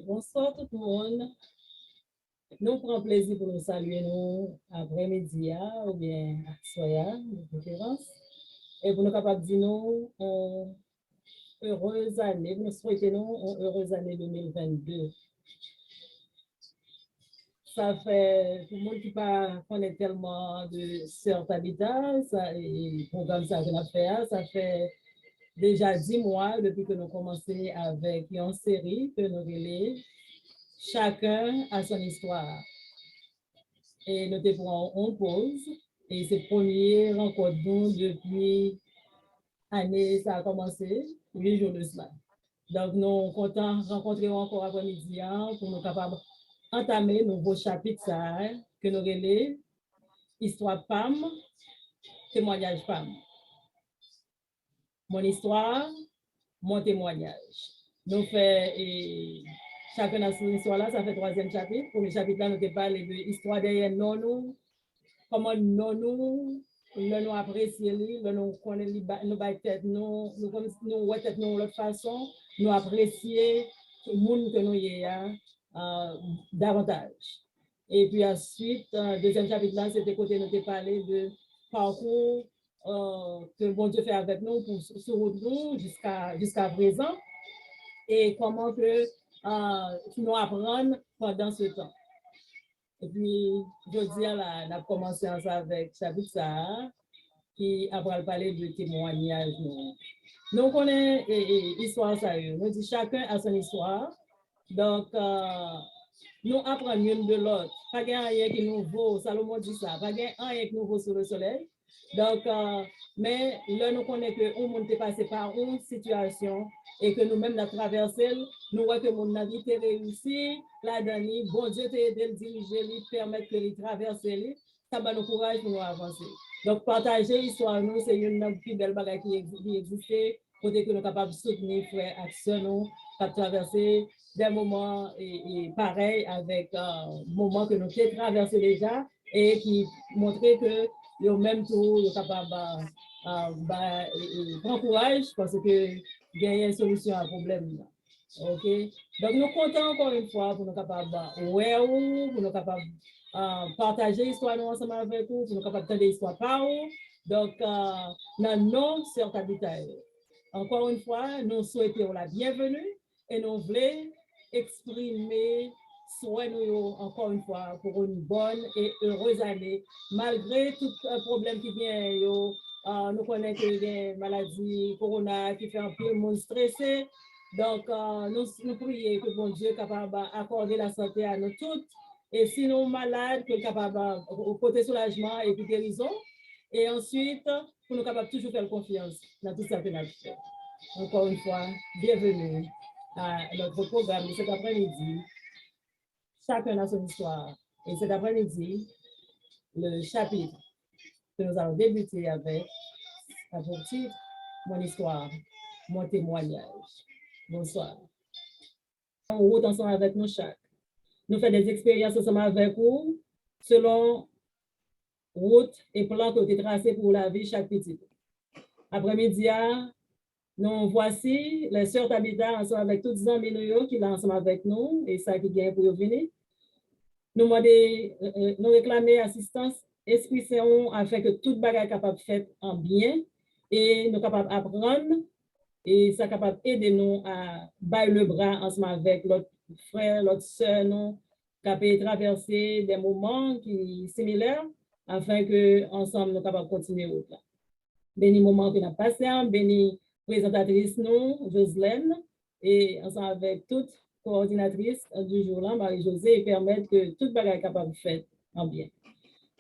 Bonsoir tout le monde. Nous prenons plaisir pour nous saluer nous après-midi ou bien soir, de préférence. Et pour nous capables de dire nous heureuse année, pour nous souhaiter nous une heureuse année 2022. Ça fait, pour le monde qui ne connaît tellement de Sœur Tabitha, ça, et le programme ça qu'on a fait, ça fait déjà 10 mois depuis que nous commençons avec une série que nous relais. Chacun a son histoire. Et nous te prenons en pause. Et c'est la première rencontre depuis l'année, ça a commencé, 8 jours de cela. Donc, nous sommes contents de rencontrer encore après-midi pour nous capables d'entamer nos nouveau chapitre que nous relais, histoire femme, témoignage femme. Mon histoire, mon témoignage. Nous faisons chacun a son histoire là, ça fait 3e chapitre. Premier chapitre là, nous te parlé de l'histoire derrière nous, comment nous apprécions, nous connaissons nous tête, nous ouais tête nous l'autre façon, nous apprécier le monde que nous y davantage. Et puis ensuite, deuxième chapitre là, c'était côté nous te parler de parcours que bon Dieu fait avec nous pour se nous jusqu'à présent et comment que nous apprendre pendant ce temps. Et puis, je dis là, on a commencé avec chapitre ça, qui après parler de témoignage. Nous connaissons l'histoire sérieuse. Nous disons chacun a son histoire. Donc, nous apprenons l'une de l'autre. Pas de rien qui nous vaut, Salomon dit ça, pas de rien qui nous vaut sur le soleil. Donc, mais là, nous connaissons que le monde est passé par une situation et que nous-mêmes, nous traversé, nous voyons que mon vie est réussi, la dernière, bon Dieu t'a aidé le diriger, lui permettre que lui traverse, ça va nous courage pour nous avancer. Donc, partager l'histoire, nous, c'est une plus belle bagarre qui existe, pour que nous sommes capables de soutenir frères actions, nous, pour traverser des moments et pareil avec moments que nous avons traversé déjà et qui montraient que le même tour, nous sommes capables de prendre courage parce que il y a une solution à un problème. OK? Donc, nous comptons encore une fois pour nous capables de pour nous capables partager l'histoire ensemble avec vous, pour nous capables de l'histoire par vous. Donc, dans nos sœurs Tabitha, encore une fois, nous souhaitons la bienvenue et nous voulons exprimer souhait nous encore une fois pour une bonne et heureuse année, malgré tout problème qui vient. Nous connaissons que des maladies, corona, qui fait un peu monde stressé. Donc, nous prions que bon Dieu est capable d'accorder la santé à nous toutes. Et si nous sommes malades, que capable de côté soulagement et puis guérison. Et ensuite, pour nous capables toujours faire confiance dans tout ça que nous avons fait. Encore une fois, bienvenue à notre programme de cet après-midi. Chacun a son histoire. Et cet après-midi, le chapitre que nous allons débuter avec a pour titre mon histoire, mon témoignage. Bonsoir. On route ensemble avec nous chaque. Nous faisons des expériences ensemble avec vous selon route et plan qui ont été tracés pour la vie chaque petit. Après-midi, nous voici les sœurs Tabitha ensemble avec toutes les amis qui sont ensemble avec nous et ça qui vient pour venir. Nous réclamer assistance, Esprit Saint afin que toute bagarre capable de faire en bien et nous capables d'apprendre et ça capable d'aider nous à bailler le bras ensemble avec l'autre frère, l'autre sœur, nous capable de traverser des moments qui sont similaires afin que ensemble nous capables de continuer au-delà. Béni moment que nous avons passé, béni présentatrice nous, Jocelyne, et ensemble avec toute coordinatrice du jour-là, Marie-Josée, et permettre que toute bagarre est capable de faire en bien.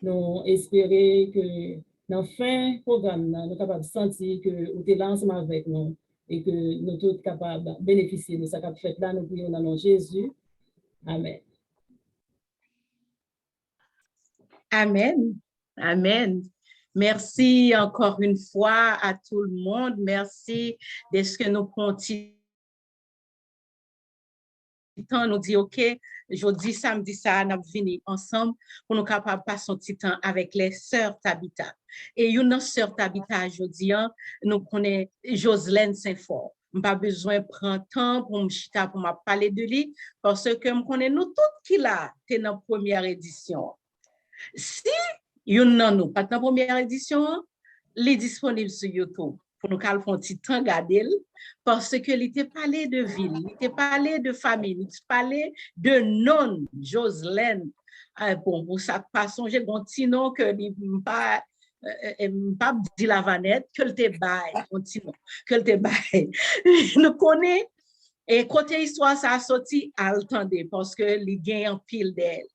Nous espérons que dans la fin du programme, nous sommes capables de sentir que nous sommes là ensemble avec nous et que nous sommes tous capables de bénéficier de ce qu'on fait là. Nous prions dans le nom de Jésus. Amen. Amen. Amen. Merci encore une fois à tout le monde. Merci de ce que nous continuons. Nous dit OK, jeudi, samedi, ça, nous venons ensemble pour nous capables de passer un petit temps avec les sœurs Tabitha. Et une sœur Tabitha, jeudi, nous connaissons Jocelyne Saint-Fort. Pas besoin de prendre temps pour me chita pour me parler de lui parce que je connais nous toutes qui là, t'es dans la première édition. Si yon nan nous pas dans la première édition, il est disponible sur YouTube pour nous faire un petit temps garder parce que il était parlé de ville, il était parlé de famille, il était parlé de non Joselaine. Bon, pour ça pas songer bon petit nom que pas pas dit la vanette que le te bail, continue que le te bail. Nous connaît et côté histoire ça a sorti à attendre parce que les gagne en pile d'elle.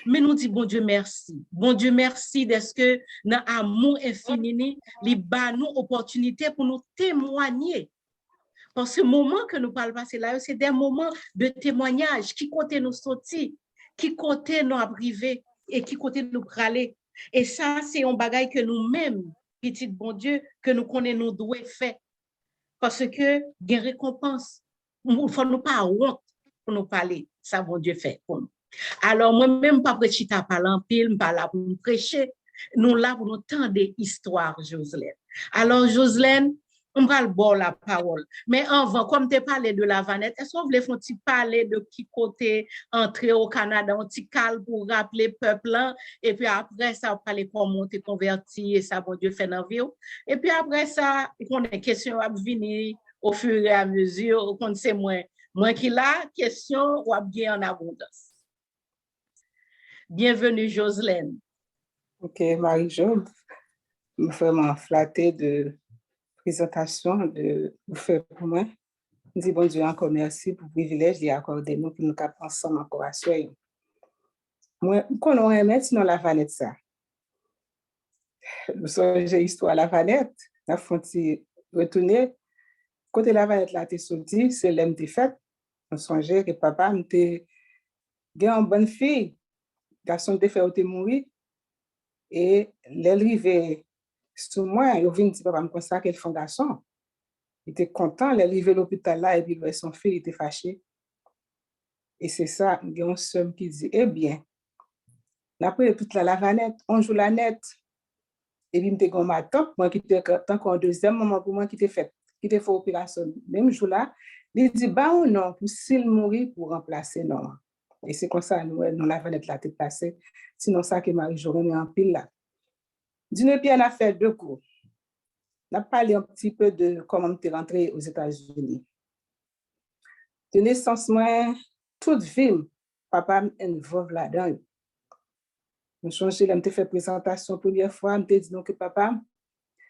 Mais nous dit bon Dieu merci. Bon Dieu merci d'est-ce que dans amour infini, il bat nous opportunité pour nous témoigner. Parce que le moment que nous parlons passer là, c'est des moments de témoignage qui côté nous sortir, qui côté nous arriver et qui côté nous praler. Et ça, c'est un bagage que nous-mêmes, petit bon Dieu, que nous connaissons, nous devons faire. Parce que il y a récompense. Il ne faut nous pas honte pour nous parler. Ça, bon Dieu fait pour nous. Alors, moi-même, pas prêcher ta parole en pile, pas là pour nous prêcher. Nous là pour nous tendre histoire, Joselaine. Alors, Joselaine, on va le boire la parole. Mais avant, comme tu parlé de la vanette, est-ce qu'on voulait parler de qui côté entrer au Canada, un petit calme pour rappeler le peuple, et puis après ça, on va parler comment tu es converti, et ça, bon Dieu, fait dans la vie. Et puis après ça, on a des questions à venir au fur et à mesure, on sait moins qui là, question ou bien en abondance. Bienvenue, Joselaine. Ok, Marie-Jo, je suis vraiment flattée de présentation de vous faire pour moi. Je dis bon Dieu encore merci pour le privilège d'y accorder nous pour nous cap ensemble encore à soi. Moi, quand on aime sinon la vanette ça. Nous sommes histoire la vanette, la frontière retourner côté la vanette là t'es sorti, c'est l'aime t'es fait. On songeait que papa m'était bien une bonne fille, garçon t'es fait ou t'es mourir et l'arrivée sur moi, il vient dire papa me consacre qu'elle font garçon. Il était content, il est arrivé à l'hôpital là et puis son fils était fâché. Et c'est ça, il y a un seul qui dit, eh bien, après toute la vanette, on joue la nette. Et puis, je suis ma tante, moi qui était encore un deuxième moment pour moi qui était fait opération. Même jour là, il dit, bah ou non, pour s'il mourir pour remplacer non. Et c'est comme ça, nous, la vanette là, t'es passé. Sinon, ça qui m'arrive, je remets en pile là. D'une pierre, on a fait 2 cours. On a parlé un petit peu de comment tu es rentré aux États-Unis. De naissance, moi, toute ville, papa m'involve là-dedans. Je changé, je fait présentation première fois, je dit non que papa,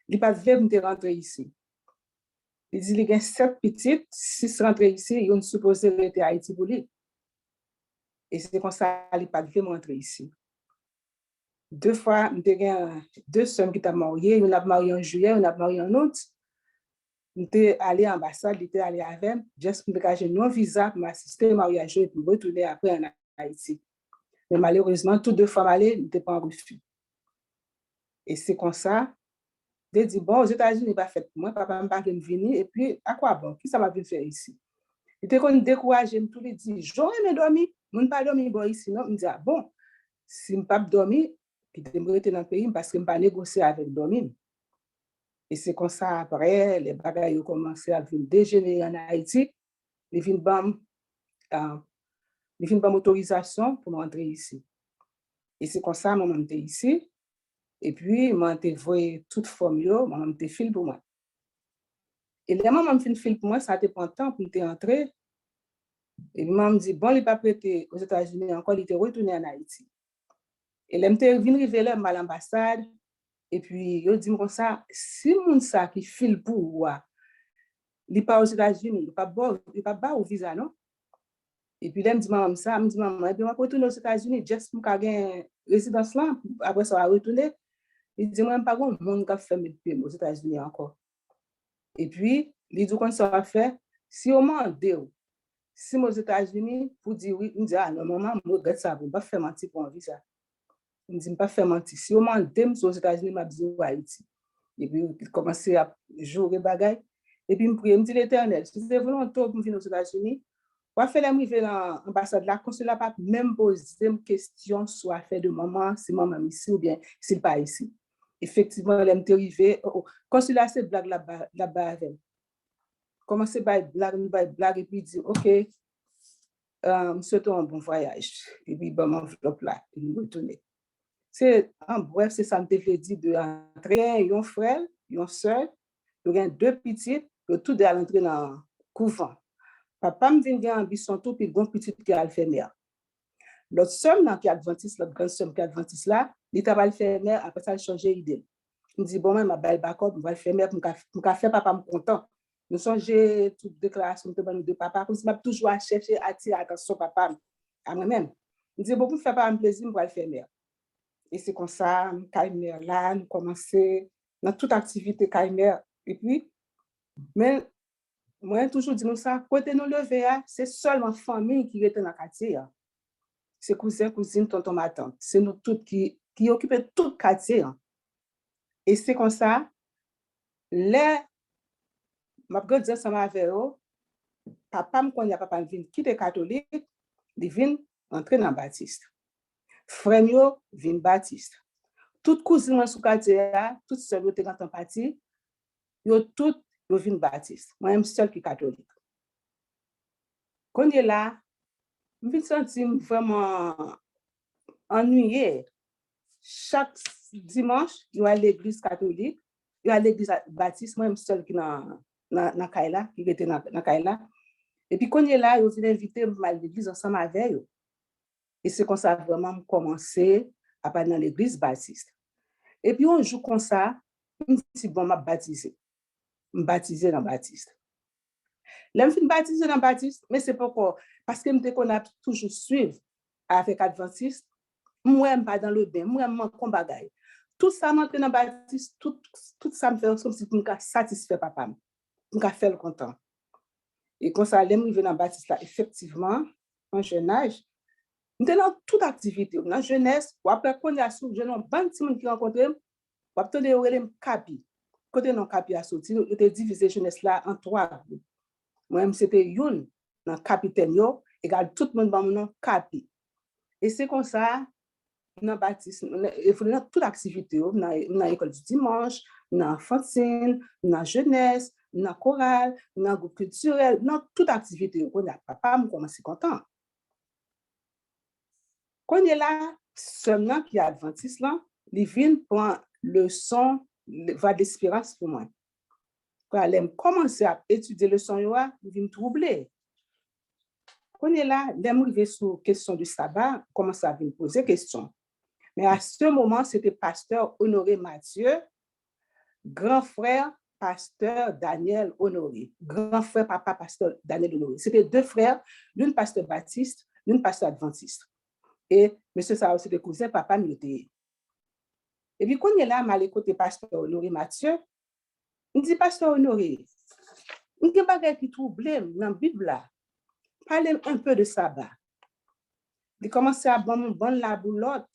il pas veut me rentrer ici. Il dit il y a 7 petites, 6 rentrées ici, ils ont supposé être à Haïti pour lui. Et c'est comme ça, il pas veut me rentrer ici. 2 fois, j'ai 2 sœurs qui étaient mariées, une a marié en juillet, une a marié en août. J'étais allé à l'ambassade, j'étais allé avec, juste pour dégager un visa pour m'assister au mariage et pour retourner après en Haïti. Mais malheureusement, toutes 2 fois, je n'étais pas en refus. Et c'est comme ça, j'ai dit, bon, aux États-Unis, pas fait pour moi, papa m'a pas venir, et puis, à quoi bon, qui ça m'a vu faire ici? Il était comme découragé, tous les dit, j'aurais aimé dormir, je ne pas dormir bon ici, non, je me dis, ah bon, si je ne pas dormir, puis je me rester dans le pays parce que je ne pas négocier avec dormir. Et c'est comme ça, après, les bagages ont commencé à venir dégénérer en Haïti. Ils viennent pas autorisation pour rentrer ici. Et c'est comme ça, moi, j'étais ici. Et puis, moi, j'ai envoyé toute forme, moi, j'ai fil pour moi. Et les moments où j'ai fil pour moi, ça a été pendant temps pour entrer. Et puis, moi, je me dis, bon, il n'est pas prêté aux États-Unis encore, il était retourné en Haïti. Et là, je suis venu révéler à l'ambassade. Et puis, il dit comme ça, si mon ça qui file pour moi, il n'est pas aux États-Unis, il n'est pas bas au visa, non? Et puis, là, je me dis, maman, ça, je me dis, maman, et puis, je vais retourner aux États-Unis, juste pour gagner résidence là, après ça, va retourner. Il dit, moi, je ne sais pas comment on va faire mes pieds aux États-Unis encore. Et puis, il dit, qu'on va faire, si au moins deux, si aux États-Unis, pour dire oui, il dit, ah non, maman, je regarde ça, je ne vais pas faire mentir pour un visa. Il me dit, je ne vais pas faire mentir. Si au moins deux, aux États-Unis, je dis, à Haïti. Et puis, il commence à jouer les bagailles. Et puis, il me dit, l'Éternel, si c'est volontaire pour venir aux États-Unis, on va faire l'arrivée dans l'ambassade là, consulat pas même poser une question soit fait de maman, si maman ici ou bien s'il pas ici. Effectivement, elle est arrivée, consulat c'est blague là-bas avec. commencer par blague, et puis dire, OK, souhaitons un bon voyage. Et puis, bon, enveloppe là, et nous retourner. C'est, en bref, c'est ça me fait dire de entrer, un frère, un soeur, il y a 2 petites, tout de l'entrée dans le couvent. Papa me vient gagner ambition tout, puis une petite qui est infirmière. L'autre soeur qui est adventiste, l'autre grande soeur qui est adventiste là, il est infirmière, après ça, il a changé d'idée. Il me dit, bon, moi, je vais backup, je vais infirmière, je vais faire papa me content. Nous songez toute déclaration de papa, comme si je toujours à chercher à attirer l'attention papa à moi-même. Il dit, bon, pour faire pas un plaisir, je vais infirmière. Et c'est comme ça, Kaimer là, nous commençons dans toute activité Kaimer. Et puis, mais moi, toujours dit ça, côté nous lever, c'est seulement famille qui était dans le quartier. C'est cousin, cousine, tonton, ma tante. C'est nous toutes qui occupons tout le quartier. Et c'est comme ça, les, ma grande dire ça m'a fait, papa me connaît, papa me vient quitter catholique, il vient entrer dans le baptiste. Frère yo vient baptiste. Toute cousine sous quartier, toute seule qui est en partie, yo tout yo vient baptiste. Moi-même seul qui catholique. Quand il est là, je me sens vraiment ennuyée. Chaque dimanche, il y a l'église catholique, il y a l'église baptiste, moi-même seul qui dans Kaila, qui était dans Kaila. Et puis quand il est là, il vient inviter à l'église ensemble avec eux. Et c'est comme ça vraiment commencé à parler dans l'église baptiste. Et puis on joue comme ça, je me dis bon, je baptisé. Je baptisé dans Baptiste. Là, je suis baptisé dans Baptiste, mais c'est pourquoi? Parce que je a toujours suivre avec Adventiste. Moi, je pas dans le bain, moi, je suis bagaille. Tout ça, je dans Baptiste, tout ça me fait comme si je me satisfait papa. Je me fait le content. Et comme ça, je suis dans Baptiste, là, effectivement, en jeune âge, je suis dans toute activité. Dans la jeunesse, ou après, quand il y a je n'ai pas de monde qui rencontre, ou après, il y a un capi. Côté non capi a sorti, il était divisé jeunesse là en 3 groupes. Moi-même, c'était une dans capitaine, égal tout le monde dans mon capi. Et c'est comme ça, dans Baptiste, il faut dans toute activité, dans l'école du dimanche, dans Fantine, dans jeunesse, dans chorale, dans groupe culturel, dans toute activité. On a papa, me commence content. Quand il est là, seulement qui est adventiste là, il vient prendre leçon va d'espérance pour moi. Quand elle commence à étudier le son, il vient me troubler. Quand il est là, il arrive sur la question du sabbat, commence à me poser question. Mais à ce moment, c'était pasteur Honoré Mathieu, grand frère pasteur Daniel Honoré, grand frère papa pasteur Daniel Honoré. C'était 2 frères, l'une pasteur baptiste, l'une pasteur adventiste. Et monsieur ça aussi des cousins, papa m'était. Et puis quand il est là, mal écouté pasteur Honoré Mathieu, il dit pasteur Honoré, il y a des choses qui troublent dans la Bible là. Parlez un peu de sabbat. Il commence à bon la boulotte.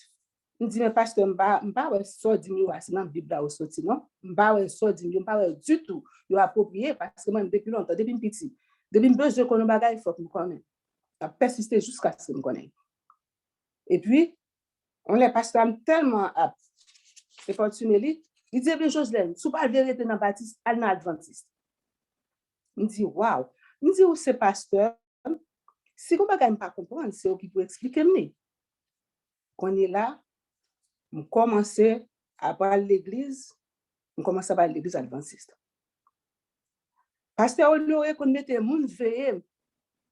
Il dit mais pasteur m'pa so di mi c'est dans Bible là sorti non. M'pa so di mi m'pa du tout. Yo approprié parce que moi depuis longtemps depuis petit. Depuis besoin qu'on bagaille faut que me connaisse. A persister jusqu'à ce que me connaisse. Et puis on les pasteur tellement apte. Et fortuné il dit bien Joselaine, sous pas vérité dans baptiste, al dans adventiste. Il dit waouh. Il dit où c'est pasteur. Si vous ne pas comprendre, c'est vous qui peut expliquer. Quand on est là, on commence à parler de l'église, on commence à parler de l'église adventiste. Pasteur Honoré, qu'on mette le monde veillé,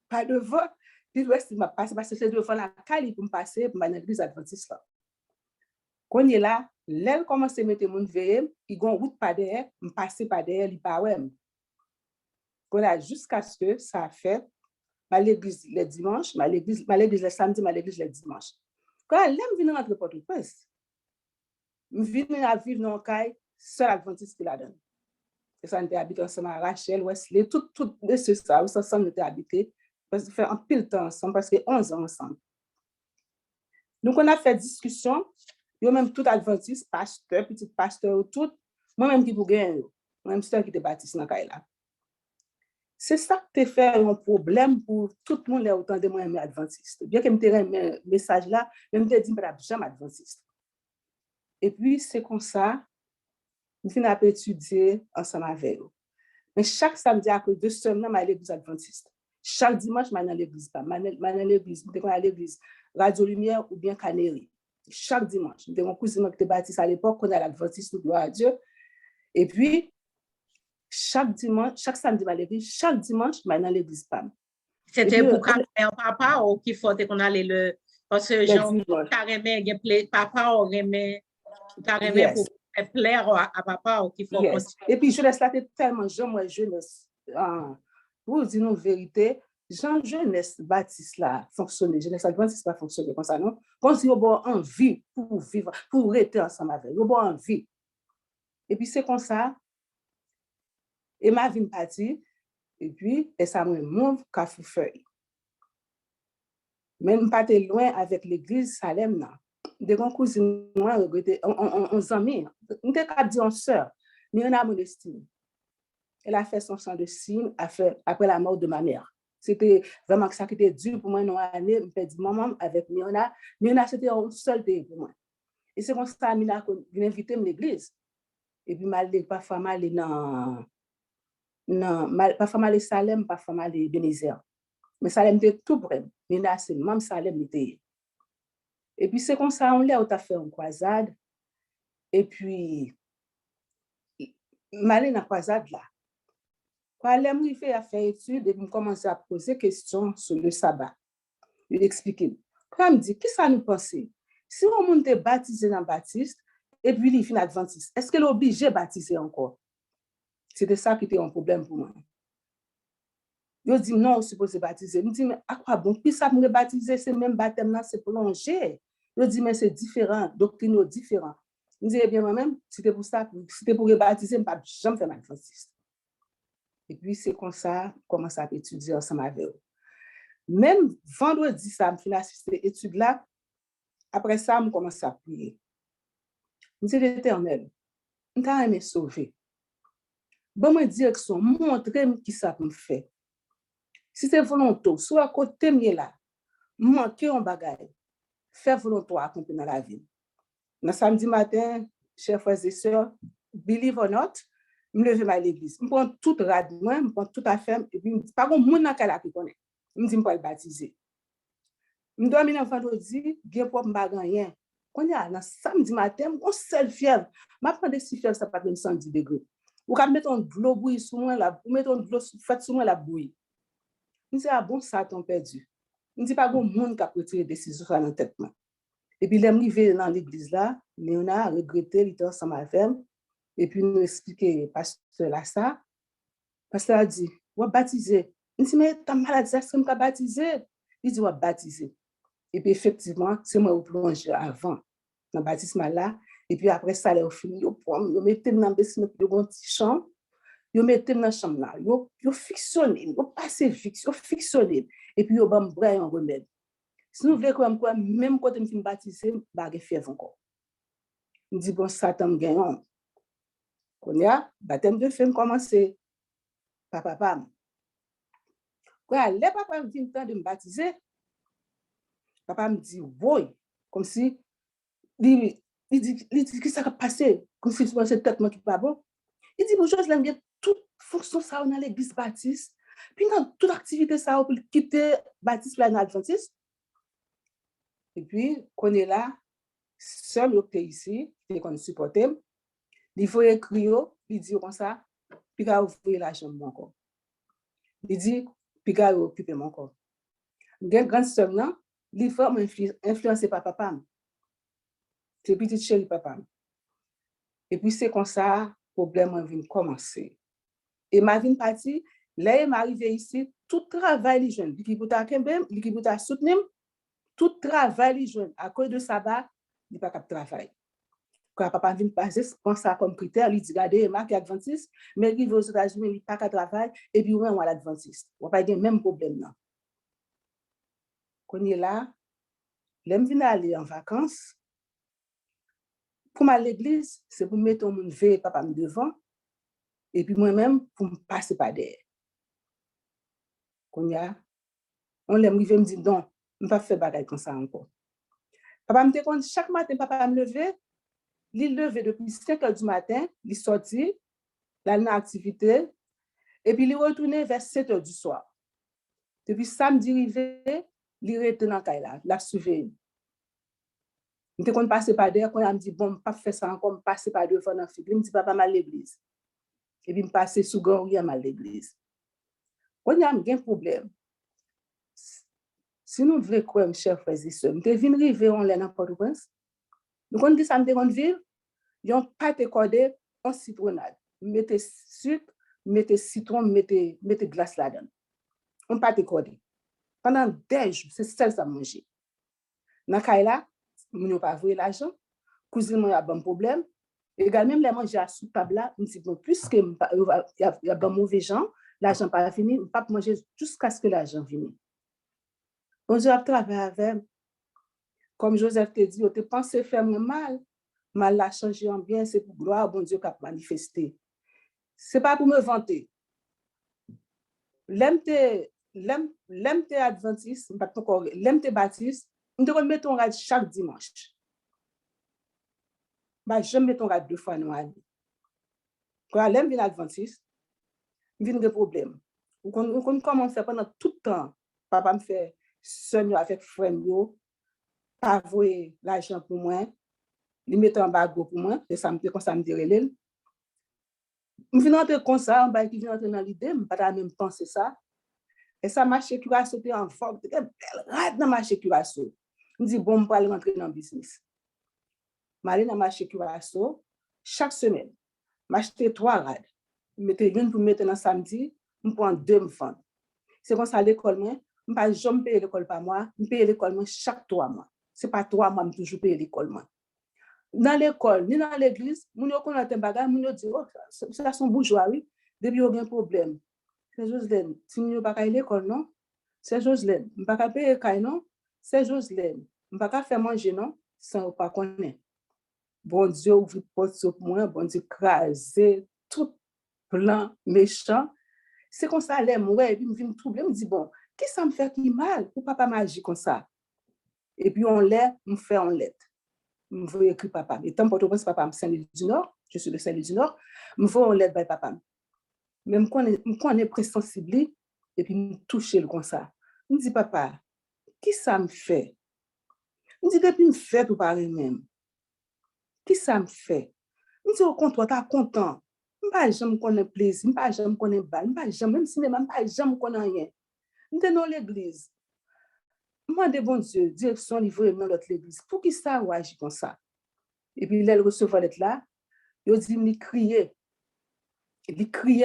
pas devant, puis il m'a passé parce que c'est devant la caille pour me passer pour l'église adventiste. Quand on est là, l'aile commence à mettre le monde veillé, il y a une route pas derrière, me passer pas derrière, il pas ouais. Jusqu'à ce que ça a fait ma l'église le dimanche, ma l'église le samedi, ma l'église le dimanche. Quand elle vient rentrer Port-au-Prince, je viens à vivre dans un caille, seul adventiste qui la donne. Et ça, on était habité ensemble à Rachel, Wesley, tout de ce ça, ensemble, on était habité, parce qu'on fait un pile temps ensemble, parce que 11 ans ensemble. Donc, on a fait discussion, yo même tout adventiste, pasteur, petit pasteur, tout, moi-même qui vous gagne, moi-même seul qui était baptiste dans le caille là. C'est ça qui fait un problème pour tout le monde, autant de moi adventiste. Bien que je me un message là, je me dis que je ne suis jamais adventiste. Et puis, c'est comme ça, je finis à étudier ensemble avec eux. Mais chaque samedi, à cause de semaine, je vais à l'église adventiste. Chaque dimanche, je vais dans l'église. Je vais dans l'église. Je vais à l'église Radio Lumière ou bien Canary. Chaque dimanche. J'ai mon cousin qui était baptisé à l'époque, on a l'adventiste, gloire à Dieu. Et puis, chaque dimanche, chaque samedi, je vais à l'église. Chaque dimanche, je vais dans l'église PAM. C'était pour carrément papa ou qu'il faut qu'on allait le. Parce que genre, carrément, papa aurait carrément pour plaire à papa ou qu'il faut continuer. Et puis, jeunesse là, c'est tellement jeune, moi, jeunesse. Pour dire une vérité, jeunesse baptiste là, fonctionner. Jeunesse adventiste pas fonctionner comme ça, non? Quand ils ont envie pour vivre, pour rester ensemble avec, ils ont envie. Et puis, c'est comme ça. Et ma vie partie. Et puis, et ça me monte qu'à feuille. Même pas très loin avec l'église Salem, là. Des grands cousins, moi, on amis, on était qu'à dire en sœur, mais on a mon estime. Elle a fait son sang de signe après la mort de ma mère. C'était vraiment ça qui était dur pour moi, une année, je me dit maman avec Miona. Miona, c'était un seul day pour moi. Et c'est comme ça, Mina, vient inviter à l'église. Et puis, parfois, mal dans parfois mal Salem, parfois mal Bénézer. Mais Salem était tout près. Mina, c'est même Salem était. Et puis, c'est comme ça, on l'a fait une croisade. Et puis, malé dans la croisade là. Quand je fait à faire étude, et je commence à poser des questions sur le sabbat. Je lui explique. Quand je me dis, qui ça nous pense? Si on monde est baptisé dans Baptiste, et puis il finit adventiste, est-ce qu'elle est obligée de baptiser encore? C'était ça qui était un problème pour moi. Je dis non, on est supposé baptiser. Je me dis, mais à quoi bon? Puis ça me baptiser, c'est même baptême là, c'est prolongé. Je dis, mais c'est différent, doctrine différent. Je dis, eh bien, moi-même, c'était pour ça, c'était pour rebaptiser, je ne vais jamais faire adventiste. Et puis, c'est comme ça, je commence à étudier ensemble avec eux. Même vendredi, ça me finit assister à l'étude là. Après ça, je commence à prier. Je dis, l'Éternel, je t'ai aimé sauver. Bon, ma direction, montre-moi qui ça me fait. Si c'est volontaire, soit à côté de là, manquer un bagage, faire volontaire accomplir dans la vie. Le samedi matin, chers frères et sœurs, believe or not, je me lève à l'église. Je prends tout rad, je prends tout à faire, et puis je ne dis pas que mon nakala qui connaît. Je me dis pas le baptiser. Je dois venir vendredi, bien pour me rien. Quand il y a le samedi matin, on seul fièvre. Je prends des si fièvres, ça pas même 110 degrés. Ou quand mettre un de l'eau bouillie sur moi là, ou mettre un de l'eau fait sur moi la bouillie. Je dis ah bon ça t'ont perdu. Je dis pas que monde qui a pris des décisions dans la tête. Et puis l'arrivée dans l'église là, on a regretté, il était ensemble avec. Et puis nous expliquer pasteur là ça. Pasteur a dit, on va baptiser. Il dit mais ta maladie ça c'est me baptiser. Il dit on va baptiser. Et puis effectivement, c'est moi qui plonge avant dans le baptême là. Et puis après ça, là, au fini, je mettais dans le bâtiment de mon petit chambre, je mettais dans la chambre là, je fictionné, je passais fixe, je fictionné. Et puis je me braille un remède. Si nous voulons quoi, même quand je me baptisé, je vais faire encore. Je dis bon, Satan me gagne. Quand il y a baptême de femme commencé, papa. Quand les papa me dit temps de me baptiser, papa me dit oui, comme si il dit qu'est-ce qui s'est passé, comme si tu pensais tellement qui pas bon. Il dit bonjour, je l'aime bien toute fonction ça dans l'église baptiste, puis dans toute activité ça pour quitter baptiste pour l'adventiste. Et puis qu'on est là, seul qui est ici, qui qu'on supporte, il faut écrire, il dit comme ça, puis qu'à ouvrir la chambre encore. Il dit puis qu'à occuper mon corps. Grande sœur là, il faut influencer par papa. C'est petite chérie papa. Et puis c'est comme ça, problème vient commencer. Et ma vie partie, là il m'arrivé ici, tout travail les jeunes, qui pour ta kembem, qui pour ta soutenir, tout travail les jeunes à cause de sabbat, il pas cap travail. Quand papa vient passer prend ça comme critère, il dit regardez ma qui adventiste, mais il va aux États-Unis, il pas qu'à travail et puis on à l'adventiste. On pas le même problème là. Quand il est là, l'aime venir aller en vacances. Pour aller à l'église, c'est pour mettre mon veille papa devant et puis moi-même pour me passer par derrière. Quand on l'aime me dit non, je ne vais pas faire bagaille comme ça encore. Papa me dit chaque matin papa me lever, il lever depuis 5h du matin, il sorti, là dans activité, Et puis, il retourné vers 7 heures du soir. Depuis samedi arrivé, il retourne dans Kaila, la surveille. Je ne passe pas derrière, quand il me dit, bon, pas faire ça encore, je passe pas devant dans le film. Il me dit, papa, mal l'église. Et puis, je passe sous Gouria, mal l'église. Quand il y a un problème, si nous voulons croire, mes chers frères et sœurs, nous devons arriver en l'air dans Port-au-Prince. Nous avons dit ça, nous devons vivre, nous n'avons pas été cordés en citronnade. Mettez sucre, mettez citron, mettez glace là-dedans. On n'a pas été cordés. Pendant 10 jours, c'est ça que ça manger. Dans ce cas-là, nous n'avons pas vu l'argent. Cousine, il y a un bon problème. Également, les manger à sous table là, nous disons, puisque il y a de mauvais gens, l'argent pas fini, on ne peut pas manger jusqu'à ce que l'argent vienne. On a travaillé avec, comme Joseph te dit, on te pensé faire mal, mal l'a changé en bien, c'est pour gloire, bon Dieu qui a manifesté. Ce n'est pas pour me vanter. L'aime te adventiste, l'aime te baptiste, on te remet ton rad chaque dimanche. Je mets ton rad 2 fois dans l'année. Quand l'aime vient adventiste, il vient de problème. On commence à faire pendant tout le temps. Papa me fait soigner avec frère, pas vouer l'argent pour moi, il met en bagot pour moi, et ça me fait comme ça me dirait. Je viens d'entrer comme ça, qui vient d'entrer dans l'idée, je ne pas même penser ça. Et ça, ma sécuration était en forme, c'était belle rade dans ma sécuration. Je me dis, bon, je vais aller rentrer dans le business. Je vais aller dans ma sécuration, chaque semaine, je m'achetais 3 rades. Je mettais une pour mettre dans samedi, je prends 2 me vendre. C'est comme ça à l'école, je ne vais pas jamais payer l'école par mois, je paye l'école chaque 3 mois. Ce n'est pas 3 mois, je toujours payer l'école. Dans l'école, ni dans l'église, je connais un bagage, je dis, oh, ça sont bourgeois, oui, depuis il y a un problème. C'est Jocelyne, si nous ne pas à l'école, non? C'est Jocelyne, je ne pas payer l'école, non? C'est Jocelyne, je ne pas faire manger, non? Sans pas connaître. Bon Dieu, ouvre porte sur moi, bon Dieu, craser tout plan méchant. C'est comme ça, elle moi, et puis, je me trouble, je me dis, bon, qu'est-ce que ça me fait qui mal? Pour papa m'agir comme ça? Et puis, on l'aide, me fait en lettre. Je veux écrire papa. Et tant pour papa, je suis du Nord, je suis de Saint-Louis du Nord, je veux en lettre par papa. Même quand on est présensible, et puis, me toucher le comme ça. Je me dis, papa, qu'est-ce que ça me fait? Je me dis, depuis, me fait tout pareil même. Qu'est-ce que ça me fait? Je me dis, au contraire, tu es content. Je ne vais jamais connaître plaisir, je ne vais jamais connaître balle, je ne vais jamais, même si je ne vais jamais connaître rien. Je suis dans l'église. Je demande, bon Dieu, direction livrée dans notre église. Pour qui ça ou agit comme ça? Et puis, il recevait l'être là, il dit, il criait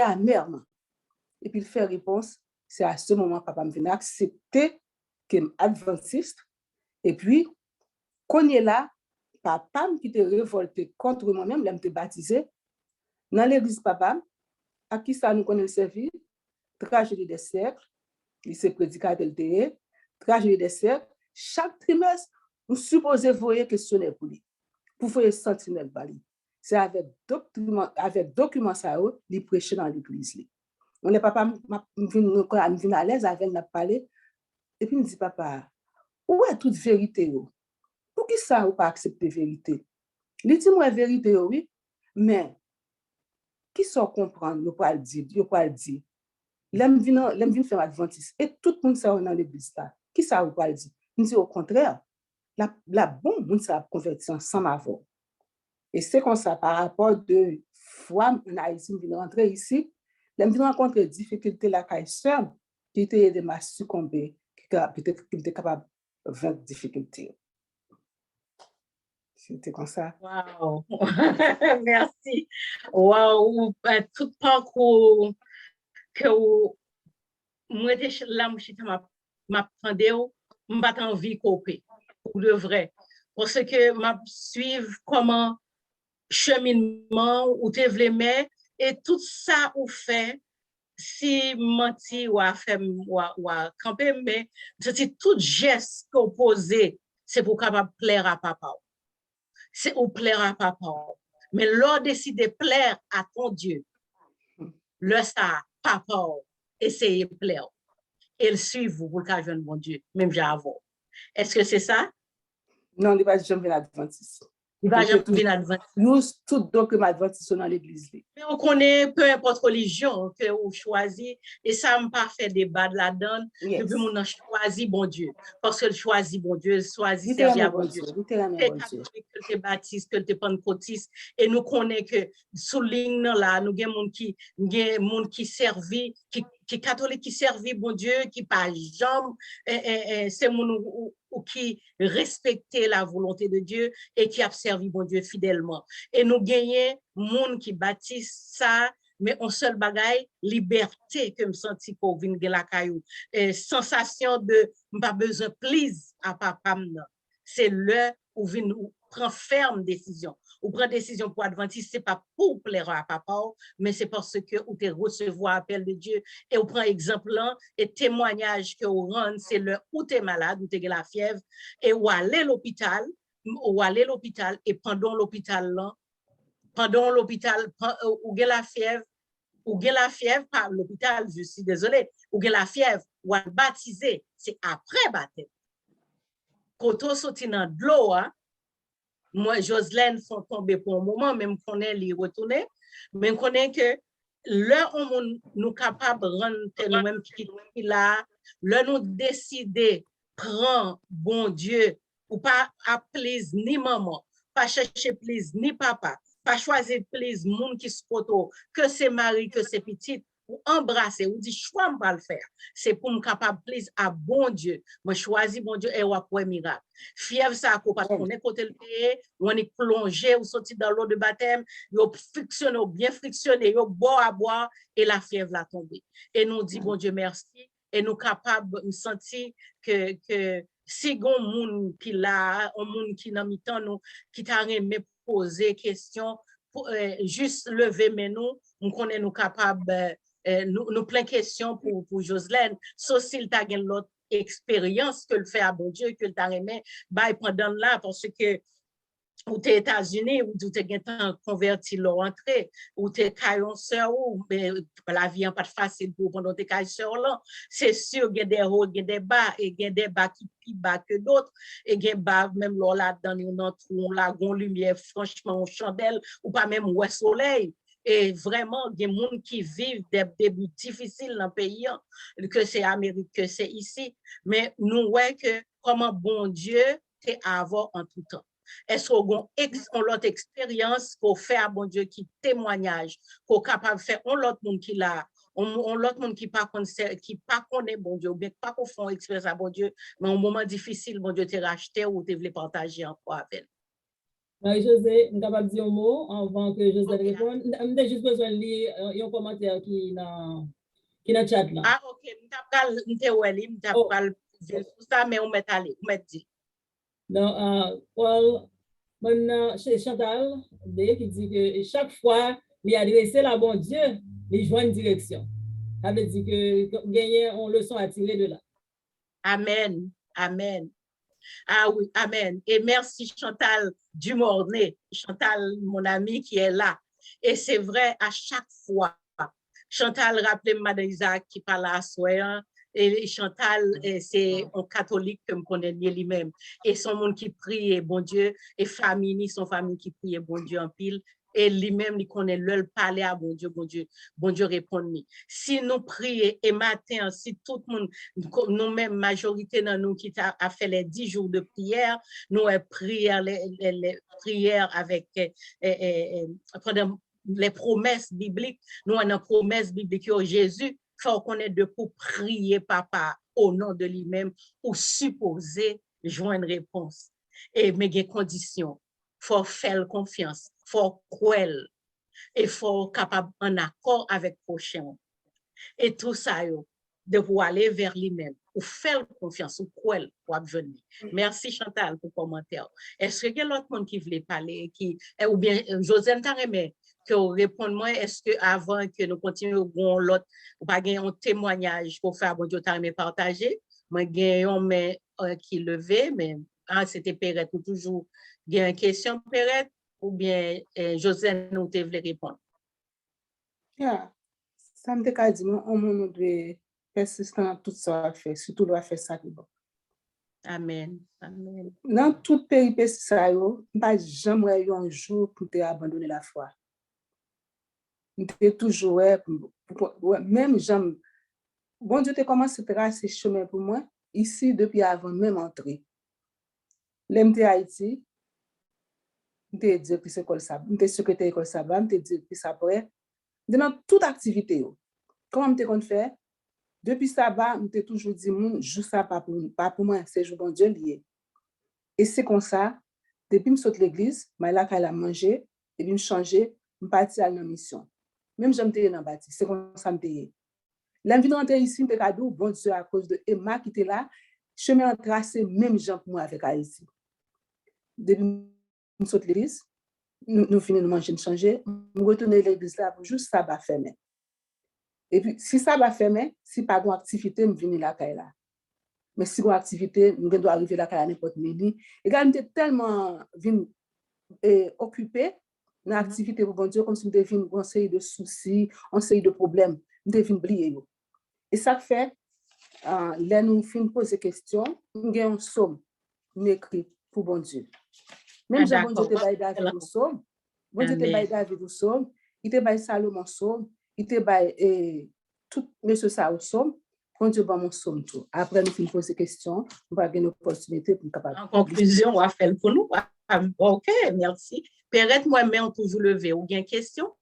amèrement. Et puis, il fait réponse. C'est à ce moment que papa me vient accepter qu'il est adventiste. Et puis, quand il est là, papa qui était révolté contre moi-même, il m'a baptisé. Dans l'église, papa, à qui ça nous connaît servi? Tragédie des siècles, il s'est prédicateur de tragédie des siècles. Chaque trimestre, nous supposons voyer questionnaire pour lui, pour faire sentinelle bali. C'est avec document ça, il prêche dans l'église. On est papa, me vient à l'aise avec nous parler, et puis il me dit, papa, où est toute vérité? Pour qui ça ou pas accepter vérité? Il dit, moi, vérité, oui, mais qui sont comprendre, nous pas le dire, nous pas le dire. L'aime vient faire adventiste, et tout le monde ça dans l'église là. Qui ça ou pas le dire? Il dit, au contraire, la bonne monde ça converti ensemble avant. Et c'est comme ça, par rapport de foi en Haïti, vient rentrer ici, l'aime vient rencontrer difficulté la caïseur, qui était aidé à succomber, qui était capable de vaincre difficulté. C'était comme ça. Wow. Merci. Wow. Tout parcours que moi, là, je m'attendais, je n'ai pas envie de couper, pour de vrai. Parce que je suivre comment cheminement ou développement et tout ça ou fait, si menti ou a fait ou a campé, mais c'est tout geste qu'on posait, c'est pour capable plaire à papa. C'est pour plaire à papa. Mais l'on décide de plaire à ton Dieu. Le ça, papa, essayez de plaire. Et le suivre pour le jeune bon Dieu, même j'avoue. Est-ce que c'est ça? Non, il n'est pas jamais adventiste. Il va jamais venir adventiste. Nous, tout donc, adventiste dans l'église. Mais on connaît, peu importe religion que vous choisissez, et ça m'a pas fait débat de la donne, depuis mon a choisi bon Dieu. Parce que choisit bon Dieu, choisit servir à bon Dieu. Que catholique, que t'es baptiste, que t'es pentecôtiste, et nous connaissons que sous ligne là, nous avons monde qui servi, qui catholique qui servi bon Dieu, qui pas jambe, c'est mon ou qui respectait la volonté de Dieu et qui a servi bon Dieu fidèlement. Et nous gagnons monde qui baptise ça, mais on seul bagaille, liberté que me senti pour venir de la caillou. Sensation de pas besoin please à papa. C'est le où vient prend ferme décision. Ou prend décision pour adventiste, c'est pas pour plaire à papa, mais c'est parce que ou te recevoir appel de Dieu et on prend exemple là et témoignage que on rend, c'est le où tu es malade, où tu as la fièvre et ou aller à l'hôpital et pendant l'hôpital là, ou la fièvre par l'hôpital, je suis désolée, ou la fièvre ou à baptiser, c'est après baptême. Quand on sortit dans de l'eau, moi, Jocelyne sont tombés pour un moment, même qu'on est les retourner, mais qu'on est que là, on nous capable de rendre nous-mêmes qui là, là, nous décider, prendre bon Dieu, ou pas appeler ni maman, pas chercher plaisir ni papa, pas choisir plaisir monde qui se photo, que c'est mari, que c'est petite, ou embrasser, ou dire, choix, pas le faire. C'est pour me capable plaisir à bon Dieu. Moi, choisis bon Dieu et on pour un miracle. Fièvre, ça, parce qu'on est côté le pays, on est plongé, ou sorti dans l'eau de baptême, on frictionne, bien frictionné, on boit à boire, et la fièvre l'a tombé. Et nous dit, bon Dieu, merci, et nous capables de sentir que si on monde qui là, un monde qui n'a mis temps nous, qui t'a aimé poser question, juste lever mais nous connaissons nous capables nous plein questions pour Jocelyne, sauf s'il t'a gagné l'autre expérience que le fait à bon Dieu, que le t'a aimé, bah, pendant là, parce que ou t'es États-Unis, ou t'es converti leur entrée, ou t'es caillon sœur, ou la vie n'est pas facile pour pendant t'es caillon sœur là. C'est sûr, il y a des hauts, il y a des bas, et il y a des bas qui plus bas que d'autres, et il y a des bas, même là, dans une lagon lumière, franchement, chandelle, ou pas même au soleil. Et vraiment, il y a des gens qui vivent des débuts difficiles dans le pays, que c'est Amérique, que c'est ici. Mais nous, ouais, que comment bon Dieu t'es à avoir en tout temps. Est-ce qu'on a l'autre expérience qu'on fait à bon Dieu qui témoignage, qu'on est capable de faire, on l'autre monde qui l'a, on l'autre monde qui pas connaît bon Dieu, ou bien pas qu'on fait expérience à bon Dieu, mais au moment difficile, bon Dieu t'a racheté ou t'a voulu partager encore avec. Marie-Josée, je suis capable de dire un mot avant que José réponde. J'ai juste besoin de lire un commentaire qui est dans le chat là. Ah, ok, je vais ça, mais on met allé, on met dit. Donc, Paul, chez Chantal, qui dit que chaque fois, il a adressé la bon Dieu, il joint une direction. Ça veut dire que gagner une leçon à tirer de là. Amen, amen. Ah oui, amen. Et merci Chantal Dumornay, Chantal, mon amie qui est là. Et c'est vrai, à chaque fois, Chantal rappelait Madame Isaac qui parle à soi, et Chantal, c'est un catholique que me connaît lui-même. Et son monde qui prie, bon Dieu, et famille, son famille qui prie, bon Dieu en pile. Et lui-même, il connaît le parler à bon Dieu répond-nous. Si nous prions et matin, si tout le monde, nous-mêmes, majorité dans nous qui a fait les 10 jours de prière, nous prions les prières avec les promesses bibliques, nous avons une promesse biblique que Jésus, il faut qu'on ait de pour prier papa au nom de lui-même ou supposer joindre une réponse. Et mais il y a des conditions. Il faut faire confiance, il faut croire, et il faut être capable en accord avec le prochain. Et tout ça, de pouvoir aller vers lui-même, ou faire confiance, ou croire pour venir. Merci Chantal pour le commentaire. Est-ce qu'il y a l'autre monde qui voulait parler, ou bien Josène Tarémé, que répondre moi, est-ce que avant que nous continuions l'autre, ou pas gagner un témoignage pour faire bon Dieu Tarémé partager, moi gagnons mais qui levé, mais c'était Perrette ou toujours il y a une question Perrette ou bien Josène nous te voulait répondre. Yeah. Ça me dit on doit persister dans tout ça à faire, surtout doit faire ça qui bon. Amen. Amen. Dans toute péripétie ça yo, pas jamais eu un jour pour te abandonner la foi. T'es toujours même j'aime bon Dieu te commence à tracer chemin pour moi ici depuis avant même entrer. L'MT Haïti, m'te directrice école ça, m'te secrétaire école ça, m'te directrice après. Dans toute activité yo. Comment m'te qu'on fait? Depuis ça bas, m'te toujours dit moun, jou ça pas pour moi, c'est jou bon Dieu lié. Et c'est comme ça, depuis me saute l'église, ma là qu'elle a mangé, et puis me changer, me partir à la mission. Même j'aime te dans bâti, c'est comme ça me te. L'invite rentrer ici, me cadeau, bon Dieu à cause de Emma qui était là, chemin tracé même gens pour moi avec Haïti. Depuis me saute l'église, nous finissons de manger, de changer, nous retourner à l'église là pour juste ça va fermer. Et puis si ça va fermer, si pas de activité, me venir là là. Mais si une activité, nous devons arriver là à n'importe midi. Et quand nous sommes tellement occupés dans l'activité pour bon Dieu, comme si nous devions une série de soucis, une série de problèmes, nous devions oublier. Et ça fait, là nous finissons de poser des questions, nous avons un psaume, nous écrit pour bon Dieu. Même si bon Dieu te baille David au psaume, bon Dieu te baille David au psaume, il te baille Salomon au psaume, il te baille tout monsieur ça au psaume. Bon Dieu, bon mon psaume tout. Après, nous finissons poser des questions, on va avoir une opportunité pour capable. En conclusion, on va faire pour nous. OK, merci. Perrette, moi-même, on toujours levé. Ou bien question?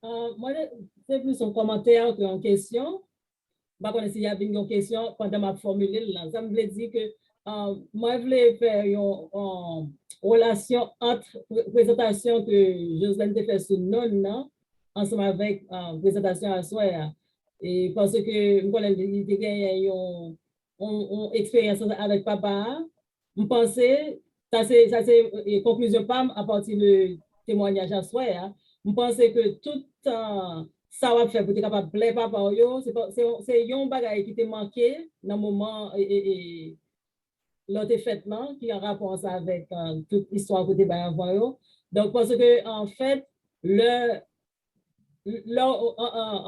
Moi, c'est plus un commentaire qu'une question. Je ne sais pas s'il y a une question pendant ma formule. Ça me veut dire que moi, je voulais faire une relation entre présentation que Jocelyne a fait sur non, ensemble avec présentation à soi. Et parce que je connais une expérience avec papa, je pensais, ça c'est conclusion pas à partir du témoignage à soi. Je pensais que tout ça va faire pour être capable de plaire papa, c'est un bagage qui te manqué dans le moment l'autre fait qui a rapport avec toute l'histoire que tu as avant. Donc, parce que en fait,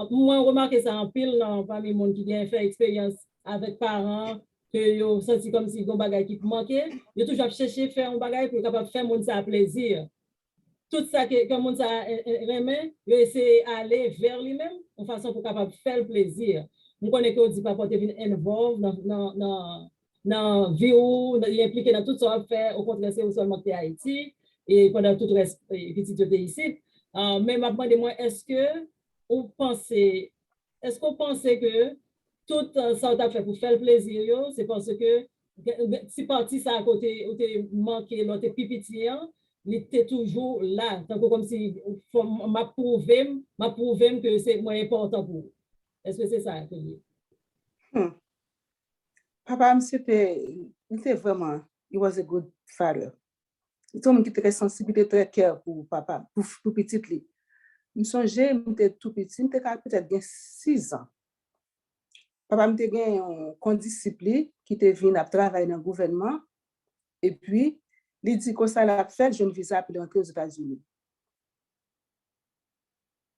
moi, remarqué ça en pile parmi les gens qui ont fait expérience avec parents, que yo senti comme si un bagage qui manquait, yo toujours cherché faire un bagage pour capable faire monde ça plaisir. Tout ça que monde ça remet, yo essayer aller vers lui-même en façon pour capable faire le plaisir. On connaît que on dit papa te vient involve dans vie ou impliqué dans tout ça faire au contraire c'est seulement que Haïti et pendant tout le reste petit de ici. Mais maintenant de moi est-ce qu'on pensait que tout ça t'a fait pour faire le plaisir, c'est parce que si parti ça à côté où t'es manqué l'autre pipitien, il était toujours là, tant que comme si m'a prouvé que c'est moins important pour vous. Est-ce que c'est ça que je dis? Papa, il était vraiment, he was a good father. Il était un homme qui était très sensible, il était très cœur pour papa, pour petit lui. Je songeais, il était tout petit, il était peut-être 6 ans. Papa me gagné un condisciple qui était venu à travailler dans le gouvernement et puis il dit que ça l'a fait jeune visa pour rentrer aux États-Unis.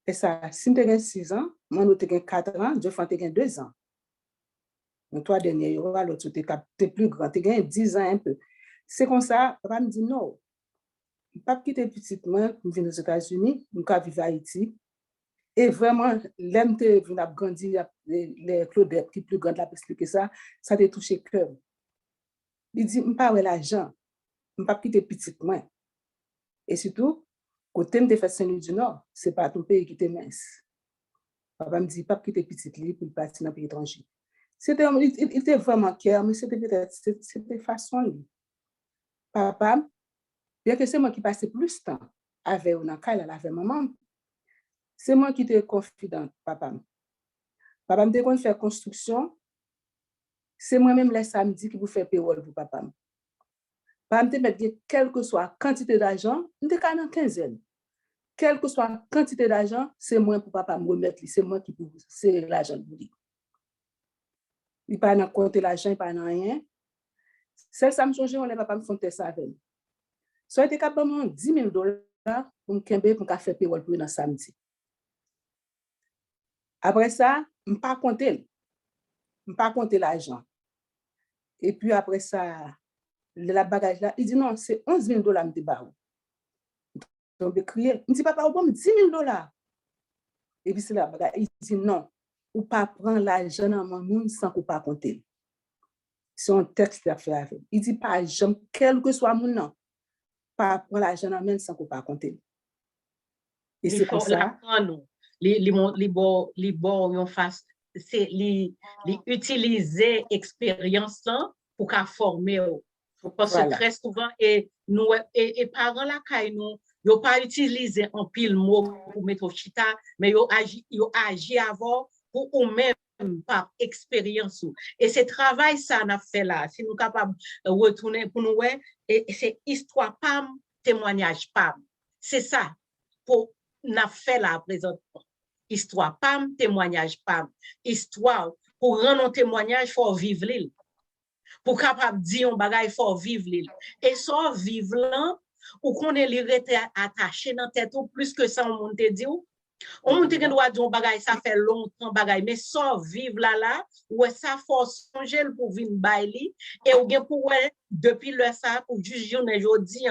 Et ça, si tu as 6 ans, moi nous avons 4 ans, je fais 2 ans. Les 3 derniers, l'autre tu es plus grand, tu as 10 ans un peu. C'est comme ça, papa me dit non. Papa quitter petitement pour venir aux États-Unis, nous avons vivre à Haïti. Et vraiment, l'aime te venir grandir, les Claudette qui plus grande, la expliquer ça t'a touché le cœur. Il dit, je ne pas l'argent, je ne pas quitter petitement. Et surtout, quand tu as fait Saint-Louis du Nord, ce n'est pas ton pays qui te mince. Papa me dit, pas quitter petit lit pour partir dans un pays étranger. Il était vraiment cœur, mais c'était façon. Papa, bien que c'est moi qui passais plus de temps avec maman, c'est moi qui étais confidente, papa. Papa me dit qu'on fait construction, c'est moi-même les samedis qui vous fait payroll pour papa. Papa me dit, quelle que soit la quantité d'argent, je suis dans 15e. Quelle que soit la quantité d'argent, c'est moi pour papa me remettre, c'est moi qui peux, c'est l'argent pour lui. Il n'y a pas de compter l'argent, il n'y a pas de rien. Celle ça me change, on ne papa me font ça avec. So, il était capable de $10,000 pour me faire payroll pour le samedi. Après ça, je ne pas compter l'argent. Et puis après ça, la bagage là, il dit non, c'est 11 000 $, m'te ba ou. Donc, il crié, il dit papa, ou bon, 10 000 $. Et puis c'est la bagage, il dit non, ou pas prendre l'argent dans mon monde sans qu'on pas compter. C'est un texte qu'il a fait avec. Il dit pas jamais, quel que soit mon nom, pas prendre l'argent dans mon monde sans qu'on pas compter. Et c'est comme ça. Les bords yon face, c'est les utiliser expérience là pour qu'à former. Parce que très souvent, et parents là, nous, yo pas utiliser un pile mot pour mettre au chita, mais yo agi avant pour ou même par expérience. Et ce travail, ça n'a fait là, si nous capables de retourner pour nous, et c'est histoire PAM, témoignage PAM. C'est ça, pour n'a fait là présentement. Histoire PAM, témoignage PAM. Histoire, pour rendre un témoignage, il faut vivre l'île. Pour capable dire un bagage, il faut vivre l'île. Et ça, vivre là, ou qu'on est attaché dans la tête, ou plus que ça, on te dit, on monte que doit dire bagay, ça fait longtemps bagay, mais ça vivre là, ou ça force songer pour venir baili, et ou bien pour depuis le ça, pour juste journée jodi,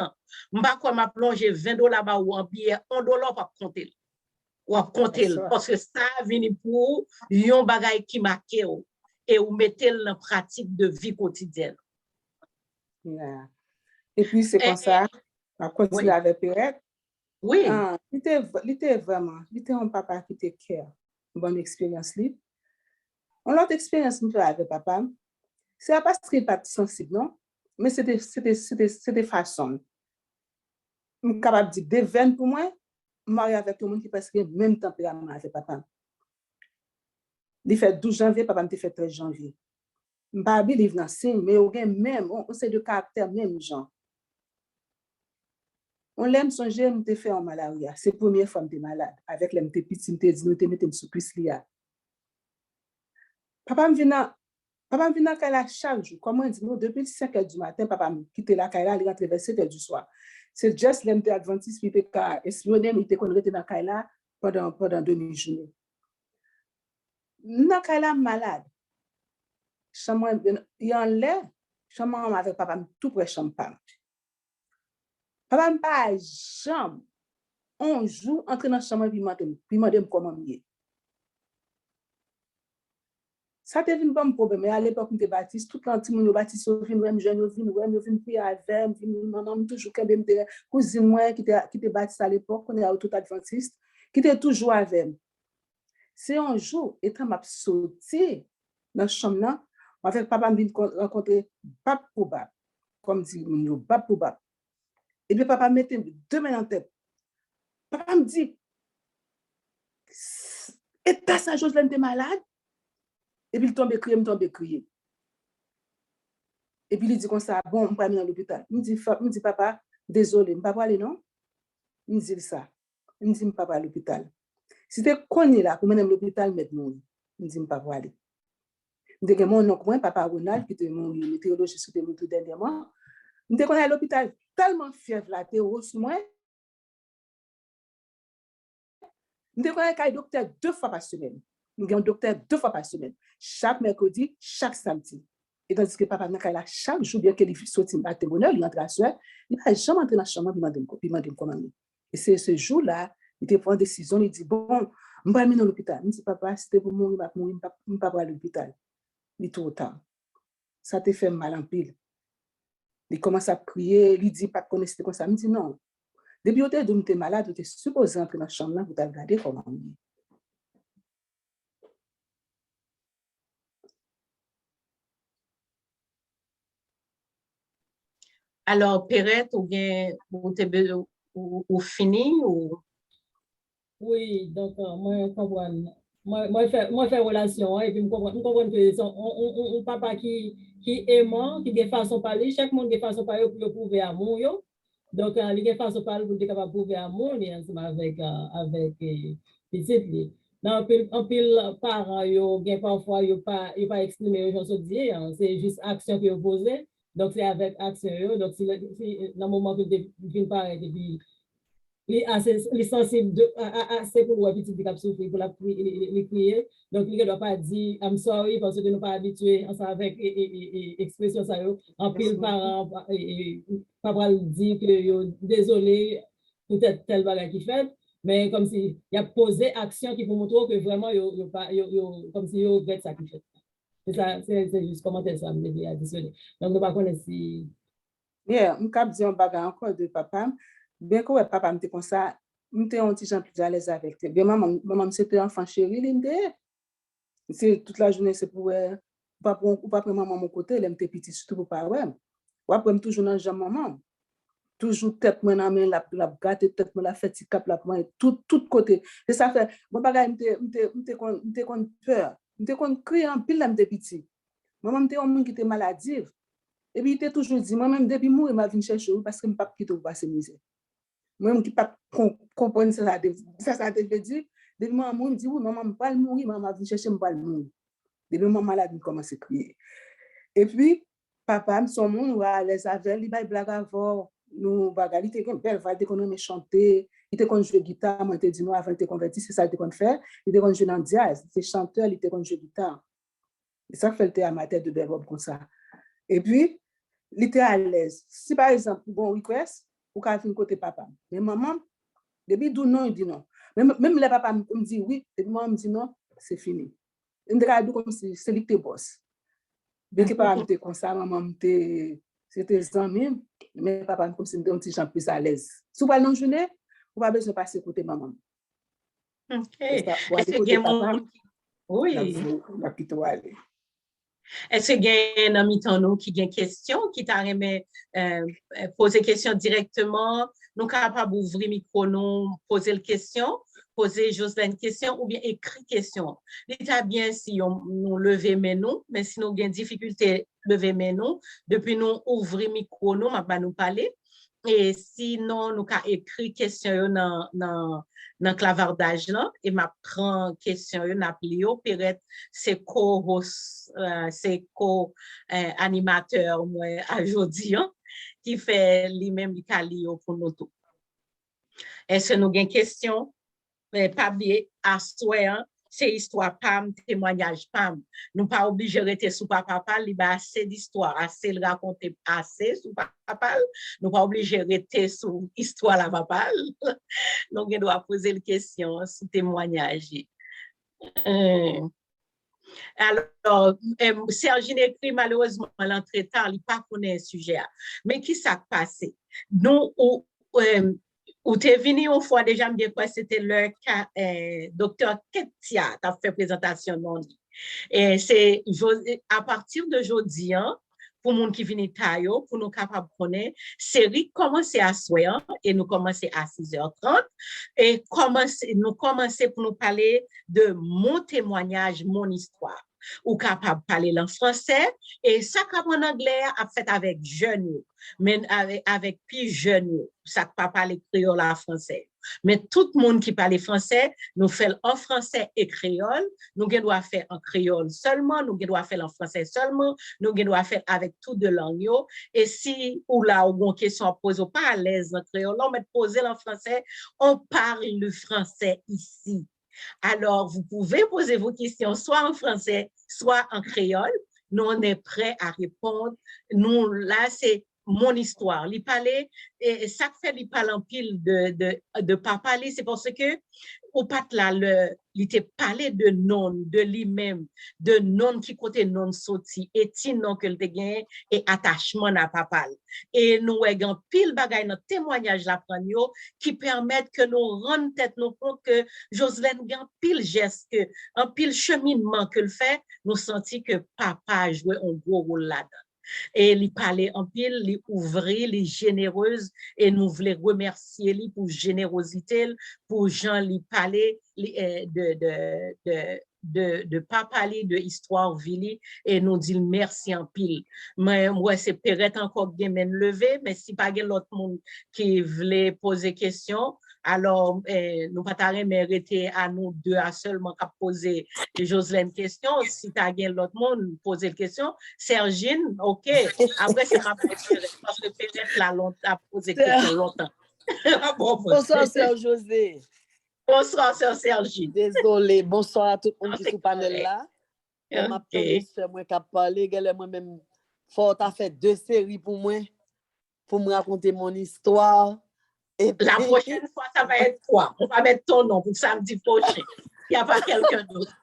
m'pa quoi m'a plongé 20 $ ba ou en billet, $1 pas compter. Ou compter, parce que ça vient pour yon bagay qui marque et ou mettez en pratique de vie quotidienne. Yeah. Et puis c'est comme ça, on continue avec Perrette. Oui. Il était vraiment, il était un papa qui était care, une bonne expérience. Une autre expérience que j'ai avec papa, c'est pas parce qu'il n'est pas sensible, non, mais c'est des façons. Je suis capable de dire, des 20 pour moi, marié avec tout le monde qui passe le même tempérament avec papa. Il fait 12 janvier, papa me fait 13 janvier. Je ne sais pas vivre dans le signe, mais on sait de caractère même genre. On l'aime songer, on te fait en malaria. C'est la première fois que je suis malade. Avec les petits, je te mets sous plus liya. Papa me vient dans la chaque jour. Comment dit non, depuis 5 h du matin, papa me quitte la caille, il rentre vers 7 h du soir. C'est juste l'MT Adventiste qui était espionné, il était connecté dans la caille pendant demi-journée. Dans la caille malade. Il y a un lait, chambre avec papa tout près champagne. Papa me pas jamais un jour entrer dans la chambre puis demander comment mieux. Ça te vient pas un problème, mais à l'époque on était baptiste, tout le monde baptiste vinn même jeune vinn prier avec maman toujours quand même cousine moi qui était baptiste à l'époque, on est à tout adventiste, qui était toujours avec. C'est un jour étant m'a sorti dans la chambre là, avec papa me rencontrer pas probable, comme dit pas probable. Et puis papa mettait 2 mains en tête. Papa me dit, et t'as sa chose là, t'es malade? Et puis il tombe crier. Et puis il dit comme ça, bon, on va aller dans l'hôpital. Il me dit, papa, désolé, je ne peux pas aller, non? Il me dit ça. Il me dit, je ne peux pas aller à l'hôpital. Si tu es connu là, pour mener à l'hôpital, maintenant, il me dit, je ne peux pas aller. Je dis que mon oncle, papa Ronald, qui était mon météorologiste qui était tout dernièrement, je dis qu'on est à l'hôpital, tellement fièvre là, tu es sur moi. Je suis un docteur 2 fois par semaine. Je suis un docteur 2 fois par semaine. Chaque mercredi, chaque samedi. Et tandis que papa n'a là chaque jour, bien qu'il sorti à tes bonheur, il entre à soir, il n'a jamais entré dans la chambre, il m'a dit comment. Et c'est ce jour-là, il prend une décision, il dit, bon, je vais aller dans l'hôpital. Il dit, papa, si c'était pour mourir, je ne vais pas aller à l'hôpital. Il est trop tard. Ça te fait mal en pile. Il commence à prier, il dit, pas de connaître, comme ça. Il me dit, non. Depuis que tu es malade, tu es supposé entrer dans la chambre pour te regarder comment on est. Alors, Perrette, ou fini ou? Oui, donc, moi, je comprends. Moi, fais relation, et puis je comprends que son papa qui est aimant, qui a façon de parler, chaque monde a façon de parler pour prouver amour. Donc, il a façon de parler pour être capable de prouver amour avec petite. En pile, parents, parfois, ils ne pas exprimer les choses dit, c'est juste action que vous posez. Donc, c'est avec action. Donc, si dans le moment que vous parlez, et puis les sensibles assez pour le petit cap souffrir pour les crier. Donc, il ne doit pas dire I'm sorry parce que nous ne sommes pas habitués ensemble avec expression ça. En pile parents, pas dire que désolé, peut-être tel bagage qui fait, mais comme si il a posé action qui pour montrer que vraiment, comme si il regrette ça qui fait. C'est ça, c'est juste commentaire ça, me additionner. Donc, nous ne connaissons pas si. Yeah, je vais dire un bagage encore de papa. Bien que papa me comme ça, je suis un petit gens plus à l'aise avec lui. Bien, maman, c'était enfant chéri, c'est toute la journée, c'est pour pas prendre maman mon côté, elle était petit, surtout pour pas ouais. Ou après, toujours dans le genre maman. Toujours tête moi dans main la gâter tête moi la fait petit cap la tout côté. Et ça fait bon bagage m'était kon peur. M'était kon crier en pile là m'était petit. Maman m'était un monde qui était maladive. Et puis il était toujours dit moi même depuis mourir m'a vinn chercher parce que m'pas quitter ou passer misère. Moi même qui pas comprendre ça veut dire depuis maman me dit oui maman me pas mourir maman vinn chercher me pas mourir. Depuis maman malade commence à crier. Et puis papa son monde à l'aise avec il bail blague avant nous bagarre, il était comme belle voix, il était qu'on chanter, il était qu'on jouer guitare, moi, il était dit, moi, avant, il était converti, c'est ça qu'il était qu'on fait, il était qu'on jouer dans le jazz, il était chanteur, il était qu'on jouer guitare. Et ça fait le à ma tête de belle comme ça. Et puis, il était à l'aise. Si par exemple, bon request, ou quand il côté papa, mais maman, depuis d'où non, il dit non. Même le papa me dit oui, et maman me dit non, c'est fini. Il me dit comme si c'est lui qui boss. Bien que papa me dit comme ça, maman me dit, c'était 100 000, mais papa me dit un petit gens plus à l'aise. Si vous parlez dans journée, vous n'avez pas besoin de passer côté maman. OK. Est-ce que il y a oui. Est-ce qu'il y a un ami qui a une question, qui t'a aimé poser question directement, nous capables d'ouvrir le micro, nous poser la question, poser juste une question ou bien écrire question. L'état bien si nous lever mais nous, mais si nous avons une difficulté lever mais nous, depuis nous ouvrir le micro, nous nous parler. Et sinon, nous avons écrit question dans le clavardage là, et ma prend question, n'a plio, peut-être c'est co-host, c'est co-animateur, moi, aujourd'hui, qui fait lui-même le calio pour nous tous. Est-ce que nous avons une question? Pas oublier, à soi, c'est histoire PAM, témoignage PAM. Nous pas obligés de rester sous papa, il y a assez d'histoire, assez de raconter assez sous papa. Nous pas obligés de rester sous histoire la papa. Donc, on doit poser la question sous témoignage. Alors, Sergine écrit malheureusement l'entretien, il pas connaît le sujet. Mais qui s'est passé? Nous, ou t'es venu une fois déjà, me dire quoi, c'était le docteur Ketia qui a fait présentation non. Et c'est à partir de aujourd'hui, pour les gens qui viennent taillot, pour nous capables de connaître, série commence à soir et nous commençons à 6h30 et nous commençons pour nous parler de mon témoignage, mon histoire. Ou capable de parler en français et ça en anglais a fait avec jeunes, mais avec plus jeunes, ça pas parler créole en français. Mais tout le monde qui parle français, nous fait en français et créole, nous devons faire en créole seulement, nous devons faire en français seulement, nous devons faire avec toutes les langues. Et si ou là, ou une question à poser, pas à l'aise en créole, on met poser en français, on parle le français ici. Alors, vous pouvez poser vos questions soit en français, soit en créole. Nous, on est prêts à répondre. Nous, là, c'est mon histoire. Il parlait, et ça fait, il parle en pile de papa, c'est parce que, au pat là, il était parlé de non, de lui-même, de non qui côté non sorti, et ti non que le gagné et attachement à papa. Et nous avons pile bagay dans témoignage la pranio qui permettent que nous rendons tête nous compte que Joselaine gagne pile geste, un pile cheminement que le fait, nous sentis que papa jouait un gros rôle là-dedans. Et il parlait en pile, il ouvrait, il est généreuse et nous voulons remercier lui pour générosité, pour Jean lui parler de pas parler de histoire vili et nous dit merci en pile. Mais moi c'est peut-être encore bien levé, mais si pas l'autre monde qui voulait poser question, alors nous pas tarder mais arrêter à nous deux à seulement qu'à poser Joselaine question. Si tu as l'autre monde poser la question, Sergine, ok. Après c'est ma préférée parce que peut-être là longtemps à poser question longtemps. Bon, Bonsoir, Sœur José. Bonsoir, Sœur Sergine. Désolé. Bonsoir à tout le monde qui c'est est sur le panel là. correct. Je Ok. m'attendais sur moi qui a parlé. Moi-même, fort a fait 2 séries pour moi, pour me raconter mon histoire. Et La puis, prochaine fois, ça va être quoi? On va mettre ton nom pour samedi prochain. Il n'y a pas quelqu'un d'autre.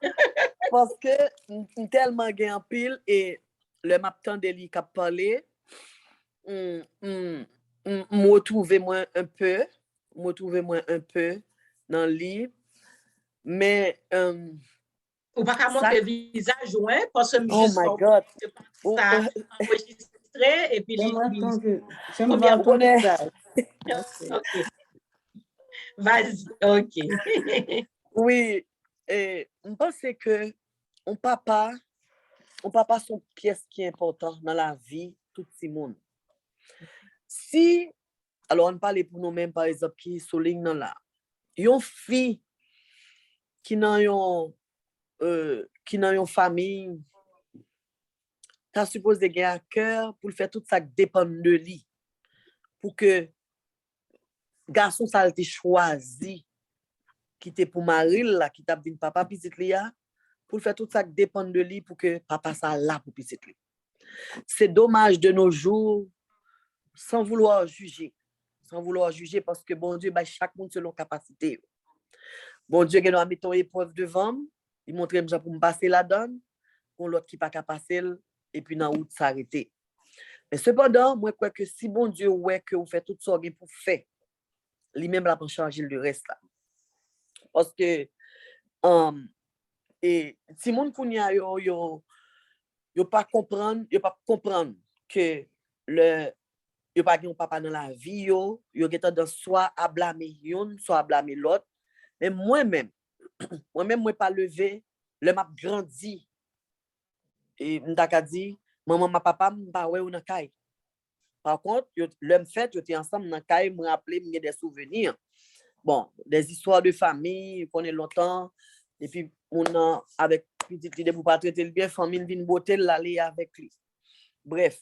parce que tellement gain en pile et le m'attendais lui qui a parlé, me retrouver moi un peu, dans le livre. Mais Ou pas qu'à montrer le visage, ouais, parce que oh juste my God. ça enregistré et puis J'aime voir ton visage. OK. Vas-y, OK. Oui, et je pense que on papa son pièce qui est important dans la vie tout le monde. Si alors on parle pour nous-mêmes par exemple qui souligne dans là. Une fille qui n'a une famille, t'as supposé gagner à cœur pour faire tout ça qui dépend de lui. Pour que garçon ça a été choisi qui était pour Maril là qui t'a dit papa petite Lia pour faire tout ça qui dépend de lui pour que papa ça là pour petite Lia. C'est dommage de nos jours sans vouloir juger parce que bon Dieu bah chaque monde selon capacité. Bon Dieu il a mis ton épreuve devant, il montre pour me passer la donne pour l'autre qui pas capable passer et puis dans route s'arrêter. Mais cependant moi crois que si bon Dieu ouais que vous faites tout ça pour faire lui-même là pour changer le reste là. Parce que et si moun kounya yo pas comprendre que yo pas gen papa dans la vie yo gen tendance soit à blâmer yon soit à blâmer l'autre. Mais moi-même moi pas levé le m'a grandi et m'ta ka dit maman ma papa m'pa ouais ou nan kay. Par contre l'homme fait yo était ensemble dans kay me rappeler me des souvenirs. Bon, des histoires de famille, qu'on est longtemps, et puis on a avec petite idée pour pas traiter le bien, famille vient beauté l'aller avec lui. Bref,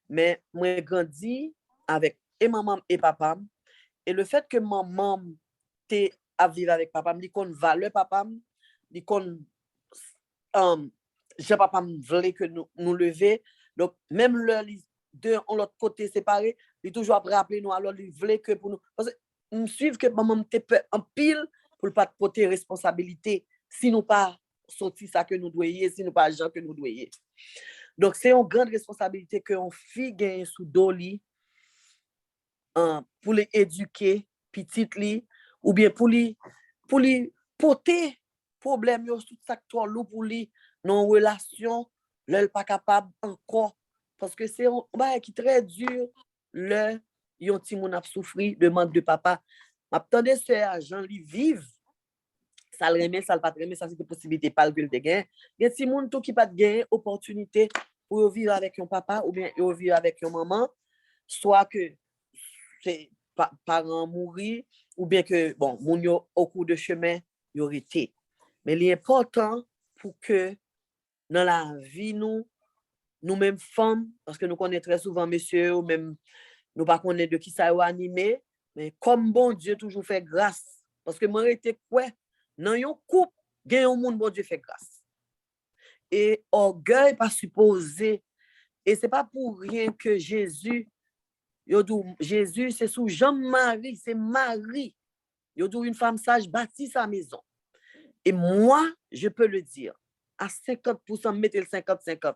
mais moi grandi avec et maman et papa, et le fait que maman t'es à vivre avec papa, me dit qu'on valeur papa, dit qu'on j'ai papa me voulait que nous lever, donc même le deux en l'autre côté séparé, il toujours rappeler nous alors il voulait que pour nous parce que nous suivre que maman te en pile pour pas porter responsabilité si nous pas sorti ça que nous doyer si nous pas gens que nous doyer. Donc c'est une grande responsabilité que on fille gagne sous doli pour les éduquer petite li ou bien pour les porter problème yo tout ça toi lourd pour lui non relation l'elle pas capable encore parce que c'est un bail qui très dur le yon ti moun a souffri de manque de papa. M'attendais ce agent li vive. Ça le remet, ça le pas remet, ça c'est des possibilités pas le de gain. Il y a ti moun tout qui pas de gain opportunité pour vivre avec un papa ou bien vivre avec une maman, soit que c'est parents mourir ou bien que bon, moun yo au cours de chemin yo été. Mais l'important pour que dans la vie nous-mêmes femmes parce que nous connaissons très souvent messieurs ou même nous pas connaître de qui ça a animé, mais comme bon Dieu toujours fait grâce. Parce que moi, j'étais quoi? Dans un couple, il y a un monde, bon Dieu fait grâce. Et orgueil pas supposé. Et c'est pas pour rien que Jésus, Jésus, c'est sous Jean-Marie, c'est Marie. Il dit une femme sage bâtit sa maison. Et moi, je peux le dire, à 50%, mettez le 50-50.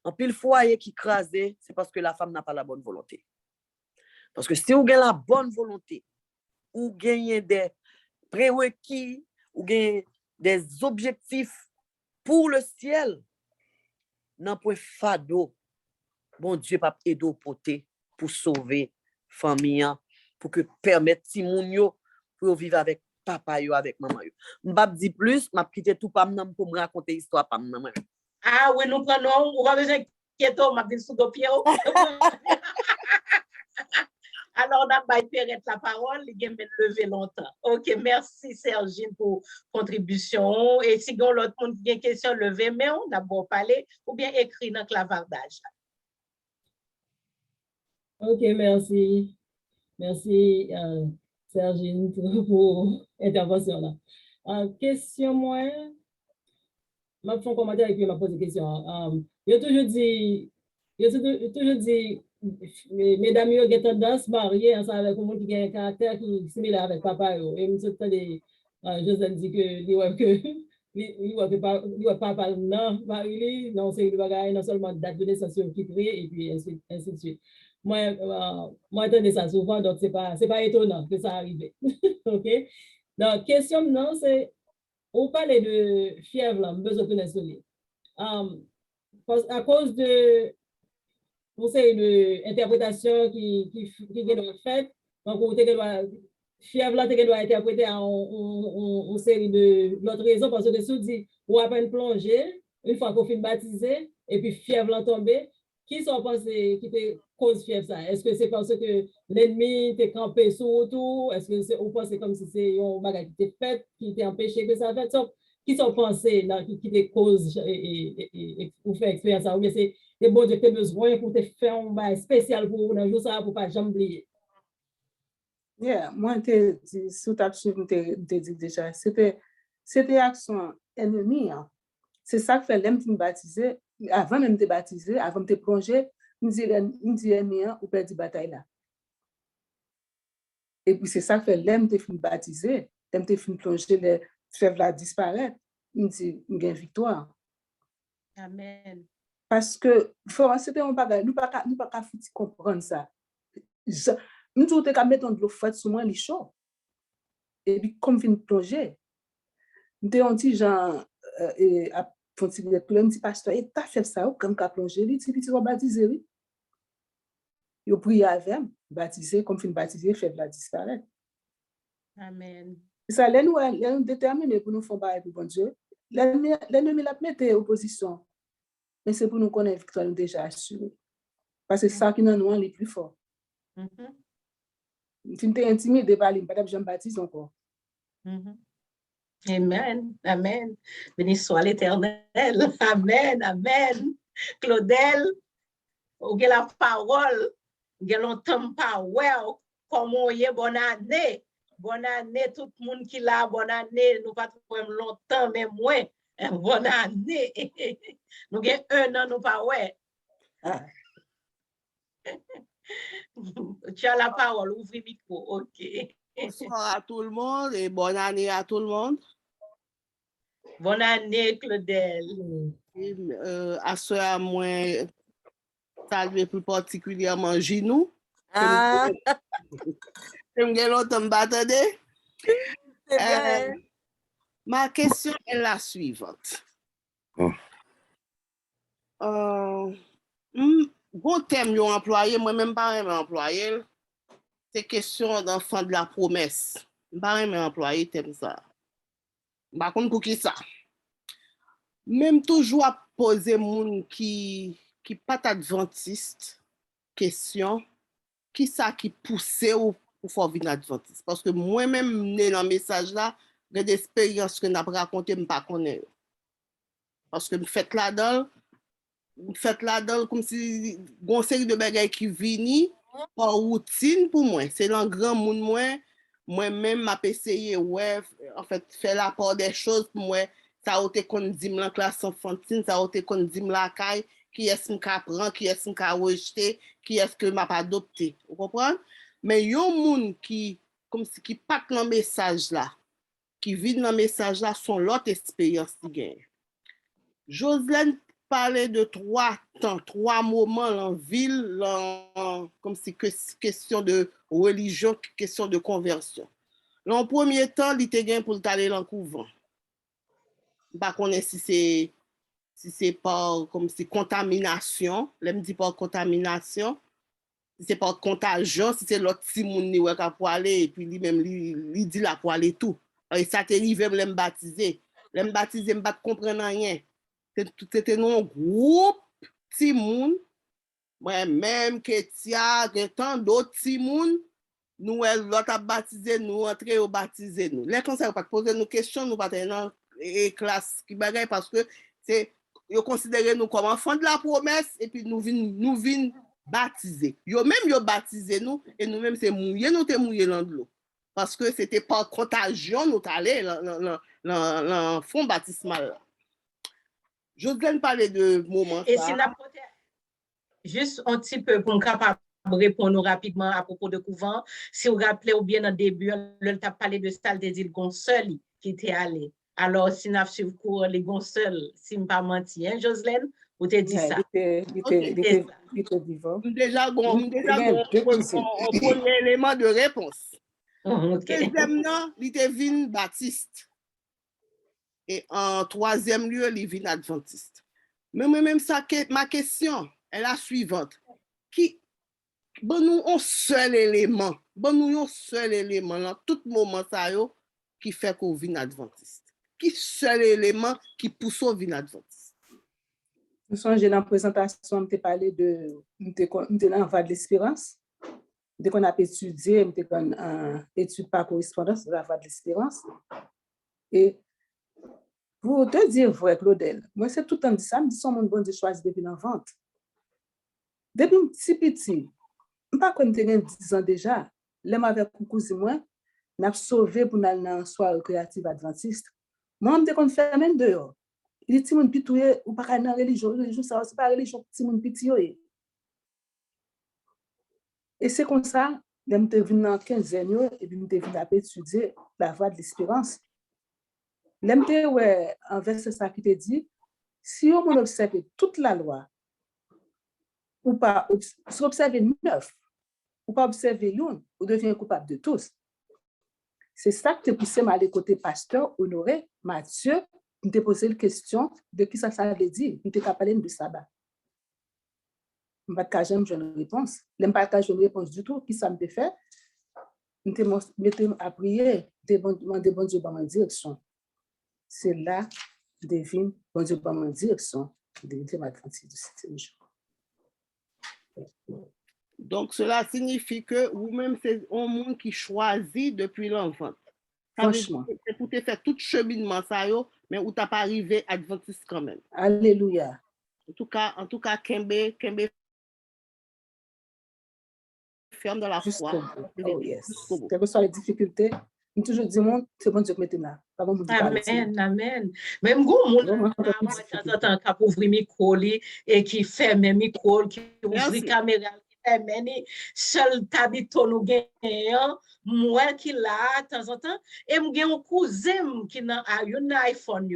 En pile foyer qui crasé, c'est parce que la femme n'a pas la bonne volonté. Parce que si vous avez la bonne volonté, ou gagnez des prérequis, ou gagnez des objectifs pour le ciel, non point fado, bon Dieu pas aider au poté pour sauver famille, pour que permettre si moun yo pour vivre avec papa yo avec maman yo. M'pa di plus, m'a quitté tout pas pour me raconter histoire pas maman. Ah oui, nous prenons, on va besoin quitter, m'a dit sous dos pied. Alors, on a permettre la parole, il a levé longtemps. OK, merci Sergine pour contribution. Et si on l'autre monde qui a une question, levez, mais on a beau parler ou bien écrit dans le clavardage. OK, merci. Merci, Sergine, pour l'intervention là. Question moi, je vais faire un commentaire et puis je vais poser une question. Je toujours dit, mesdames, ils ont tendance à marier ensemble avec un monde qui a un caractère qui est similaire avec papa. Et je me suis Joseph dit que il va papa non, Marie, non, c'est le bagage, non seulement date de naissance qui crée et puis ainsi de suite. Moi, j'entendais ça souvent, donc c'est pas étonnant que ça arrive. OK? Donc, question, non, c'est, on parlait de fièvre, là, besoin de l'insuline. À cause de conseil d'interprétation qui est faite, donc on fièvre là, tu dois interpréter en série de l'autre raison, parce que si dit, on a peine plongé, une fois qu'on finit baptisé, et puis fièvre là tombé, qui sont pensés qui te cause fièvre ça? Est-ce que c'est parce que l'ennemi t'est campé sur autour? Est-ce que c'est, on pense comme si c'est un bagage qui t'est fait, qui t'est empêché que ça fait? Qui sont pensés là, qui te cause et pour faire expérience ça? Ou bien c'est des bons Dieu qui ont besoin pour te faire un bail spécial pour un jour ça, pour pas jamais oublier? Yeah, moi, sous ta suite, te dit déjà, c'était action ennemie. Hein. C'est ça que fait l'aime me baptiser, avant même de baptiser, avant de te plonger, me dit ennemi, ou perdre bataille là. Et puis c'est ça que fait l'aime te fin baptiser, l'aime te fin plonger, les fèvres là disparaître, me dit, me gagne victoire. Amen. Parce que, c'était un bagage, nous pas comprendre ça. Nous tous te mettre de l'eau froide sur moi, les chaud. Et puis, comme fin plonger, nous te dit genre, à continuer de me dit pasteur, et t'as fait ça, comme qu'à plonger, il dit, tu vas baptiser, oui. Il a prié avec, baptisé, comme fin baptiser, fait la disparaître. Amen. Ça, nous déterminer pour nous faire bailler pour bon Dieu. L'ennemi l'a mis en opposition. Mais c'est pour nous connaître victoire nous déjà assurée. Parce que c'est ça qui nous rend les plus forts. Tu t'es intimidé par lui, pas de Jean-Baptiste encore. Amen, amen. Béni soit l'Éternel. Amen, amen. Claudel, ou la parole, ou longtemps pas well, comment y est, bonne année. Bonne année, tout le monde qui l'a, bonne année. Nous pas trop longtemps, mais moins. Bonne année. Nous avons 1 an, nous pas ouais. Tu as la parole, ouvre le micro, ok. Bonsoir à tout le monde et bonne année à tout le monde. Bonne année, Claudel. À ce à moi, saluer plus particulièrement Ginou. Ah, C'est longtemps m'attendre. c'est bien. Ma question est la suivante. Bon thème yon employé, moi-même pas employé, c'est question d'enfant de la promesse. Pas employé thème ça. Par contre, pour qui ça? Même toujours à poser moun qui pas adventiste question, qui ça qui pousse ou pour faire venir adventiste? Parce que moi-même, dans le message là, j'ai des expériences que n'a pas raconté, je ne pas connaître. Parce que je fais là-dedans, comme si une série de bagages qui viennent par routine pour moi. C'est dans grand monde moi-même m'a essayé ouais en fait faire la part des choses pour moi. Ça a été qu'on dit la classe enfantine, ça a été qu'on dit la caille, qui est-ce qui apprend, qui est-ce qui a rejeté, qui est-ce que m'a pas adopté. Vous comprenez? Mais il y a un monde qui comme si qui pas dans le message là, qui vit dans le message là sont l'autre expérience qui gagne. Joselaine parlait de 3 temps, 3 moments en ville, comme si question de religion, question de conversion. En premier temps, il était gain pour aller dans le couvent. Pas connaître si c'est par comme si contamination, je me dis pas contamination, si c'est par contagion, si c'est l'autre petit monde qui a pour aller et puis lui-même lui dit là pour aller tout. Et ça t'arrive me baptiser. Me baptiser me pas comprendre rien. C'était un groupe petit monde, moi-même Ketia, tant d'autres petits monde, nous l'autre a baptisé, nous entrer au baptiser nous. Les conseils pas poser nos questions, nous pas dans classe qui bagaille parce que c'est ils considèrent nous comme enfants de la promesse et puis nous vinn baptisé. Yo même yo baptisé nous et nous même c'est mouillé nous te mouillé dans de l'eau parce que c'était par contagion nous allé dans fond baptismal. Je viens parler de moment Et ça. si n'a juste un petit peu pour nous capable répondre rapidement à propos de couvent, si vous rappelez ou bien dans le début, le t'a parlé de ça, de dire Gonseul qui était allé. Alors, si n'a suivi cours les Gonseul, si je ne pas menti, hein, Jocelyne, vous t'avez dit ça. Il était vivant. Déjà, bon, on premier élément de réponse. Deuxième, non, il était vin baptiste. Et en troisième lieu, il vin adventiste. Mais même ça, ma question est la suivante. Bon, nous, un seul élément, dans tout moment, ça, qui fait qu'on vin adventiste. Qui seul élément qui pousse au vin adventiste? Nous sommes dans la présentation, on t'a parlé de, nous dans la voie de l'espérance. Dès qu'on a étudié, on t'a une étude par correspondance de la voie de l'espérance. Et pour te dire vrai, Claudel, moi, c'est tout le temps dit ça, je me dis, son bon Dieu choisi depuis l'enfant. Depuis petit, je ne sais pas quand je 10 ans déjà, là, avec mon cousin, moi, je suis sauvé pour aller dans une soirée créative adventiste. Moi, je me fait même dehors. Il dit, mon pitouye, ou pas dans la religion, ça, c'est pas religion, petit mon pitouye. Et c'est comme ça, je suis venu dans 15 ans, et puis je suis venu étudier la voie de l'espérance. L'MT, ouais, en verset ça qui te dit, si on observe toute la loi, ou pas observer 9, ou pas observer une, on devient coupable de tous. C'est ça que tu poussé à aller côté pasteur Honoré Mathieu, il t'a posé la question de qui ça veut dire, il t'a parlé de sabbat. Je ne vais pas jamais une réponse. Je n'ai pas une réponse du tout. Qui ça me fait? Je me à prier, demander bon Dieu dans ma direction. C'est là, devine, bon Dieu dans ma direction, de ma grandeur du 7e jour. Donc, cela signifie que vous-même, c'est un monde qui choisit depuis l'enfant. Franchement. C'est pour te faire tout cheminement, ça, mais où tu n'as pas arrivé adventiste quand même. Alléluia. En tout cas, Kembe ferme dans la foi. Oh yes. Quelles que soient les difficultés, je toujours dis, c'est bon Dieu qui m'était là. Amen. Même go, mon temps qui ouvre micro et qui ferme micro, qui ouvre caméra, qui ferme, seul tabito nous gagne, moi qui là, de temps en temps, et moi gagne un cousin qui a un iPhone,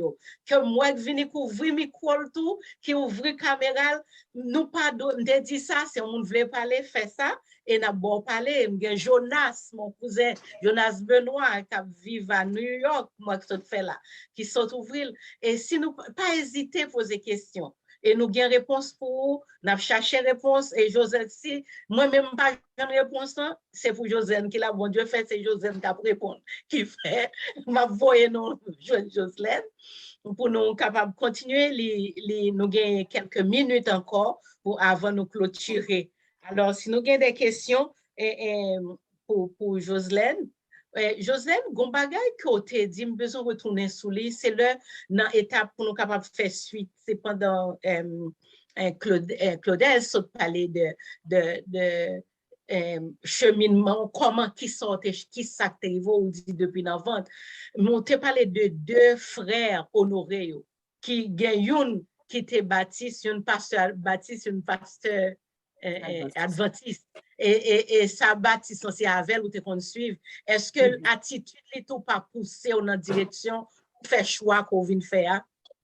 que moi qui viens couvrir micro tout, qui ouvre caméra, nous pas de dit ça, si on veut parler, fait ça. Et n'a bon parler, Jonas, mon cousin, Jonas Benoît, qui vit à New York, moi qui fait là, qui sont ouvrir. Et si nous pas hésiter à poser des questions. Et nous avons réponse pour vous, nous avons cherché réponse. Et Josène, si moi-même pas de réponse, c'est pour Josène qui l'a bon Dieu fait, c'est Josène qui a répondre. Qui fait, m'a voyé nous, Josène, pour nous capables de continuer, nous avons quelques minutes encore pour avant nous clôturer. Alors, si nous avons des questions pour Jocelyne, Jocelyne, Gombagay, côté dit, nous besoin de retourner sous lui, c'est l'étape pour nous capables de faire suite. C'est pendant Claudel se parlait de cheminement, comment qui sortait, qui s'active ou dit depuis l'avant. On t'a parlé de 2 frères honorés qui gagnent qui étaient baptistes, une pasteur baptiste, une pasteur adventiste. Et ça baptiste, c'est avec ou te qu'on suive. Est-ce que l'attitude n'est pas poussée dans la direction pour faire choix qu'on vient faire?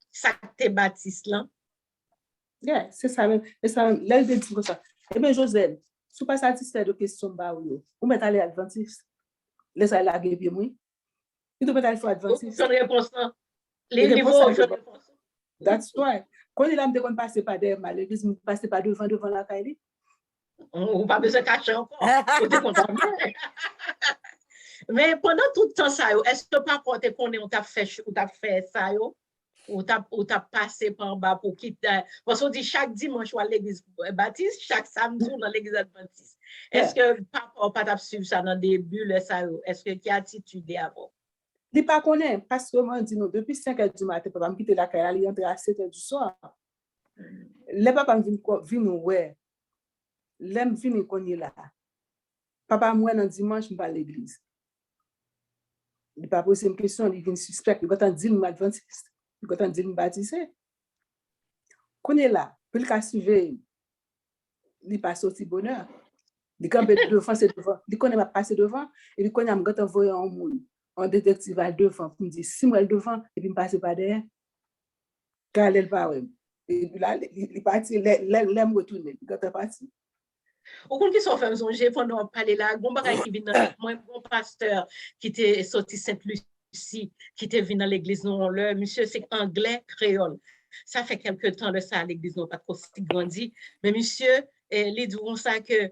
Ça te baptiste là? Yeah, c'est ça même. C'est ça même. Là, il dit comme ça. Eh bien, Joseph, si vous pas satisfait de questions, vous mettez aller adventiste. Laissez-la la gueule, puis moi. Il doit aller sur adventiste. Bonne réponse. Les niveaux, je réponse. That's why. Quand il a me dit qu'on passe pas derrière l'église, on passe pas devant la caille. On pas besoin de cacher encore. Mais pendant tout le temps, ça, est-ce que pas quand on t'a fait ça, ou t'as passé par bas pour quitter? Parce qu'on dit chaque dimanche à l'église baptiste, chaque samedi dans l'église adventiste. Est-ce que papa pas t'a suivi ça dans des bulles, ça? Est-ce que qui attitude avant? Il pas connaît parce que moi dit non depuis 5h du matin papa me quitter la caille, il entre à 7h du soir. Les papa vient ouais. l'aime vini qu'on est là. Papa, moi, dans dimanche, je vais à l'église. Il n'a pas posé une question, il vient suspect, il va t'en dire, adventiste, il va t'en dire, baptisé. Qu'on est là, pour le cas suivre, il passe au bonheur. Il campe devant, c'est devant. Il connaît pas passer devant, et il connaît pas envoyer un monde, un détective à devant, pour me dire, si moi, devant, et puis me passer par derrière, car elle pas, et là, il est parti, l'aime retourner, il est parti. Au compte qui sont fait songer pendant parler là, bon bagay qui vient dans moi bon pasteur qui était sorti Sainte-Lucie, qui était venu dans l'église non le monsieur c'est anglais créole. Ça fait quelque temps de ça à l'église non pas trop si grandi, mais monsieur les diront ça que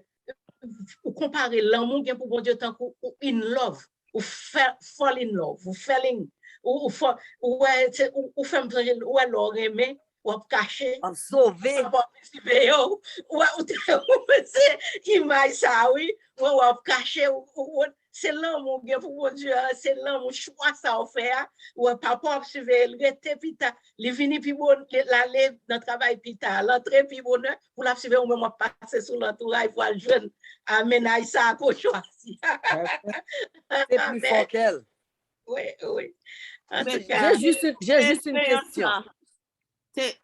ou comparer l'amour bien pour bon Dieu tant ou in love ou fall in love ou falling ou ouais ou femme ou alors aimer ou cacher En sauver. Imagine ça, oui. Ou caché, c'est l'amour pour mon Dieu, c'est l'amour choix ça fait. Ou papa suivre le rete pita, il vini puis bon l'aller dans travail pita, l'entrée puis bon pour la suivre ou même passer sur l'entourage pour jeune amener ça pour choisir. C'est plus fort qu'elle. Oui, oui. En tout Mais cas, J'ai juste une question. C'est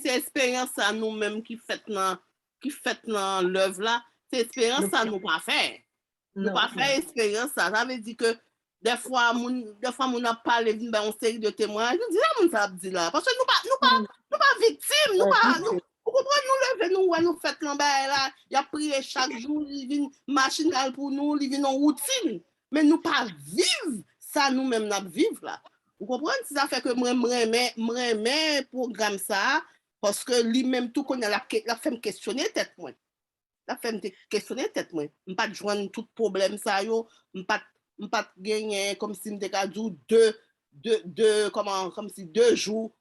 expérience à nous-mêmes qui fait dans l'œuvre là. C'est expérience ça nous pas faire. Nous pas faire expérience ça. Ça veut dire que des fois mon a parlé d'une série de témoignages. Je dis là mon ça dit là parce que nous pas victimes, nous pas nous comprenez nous lever nous fait là, il a prié chaque jour, il vient machinal pour nous, il vient en routine. Mais nous pas vivre ça nous-mêmes n'a vivre là. Vous comprenez? Ça fait que moi m'aimer programme ça parce que lui-même tout connaît la fait me questionner tête moi. La fait me questionner tête moi. Me pas joindre tout problème ça yo, me pas gagner comme si me dit deux comment comme si 2 jours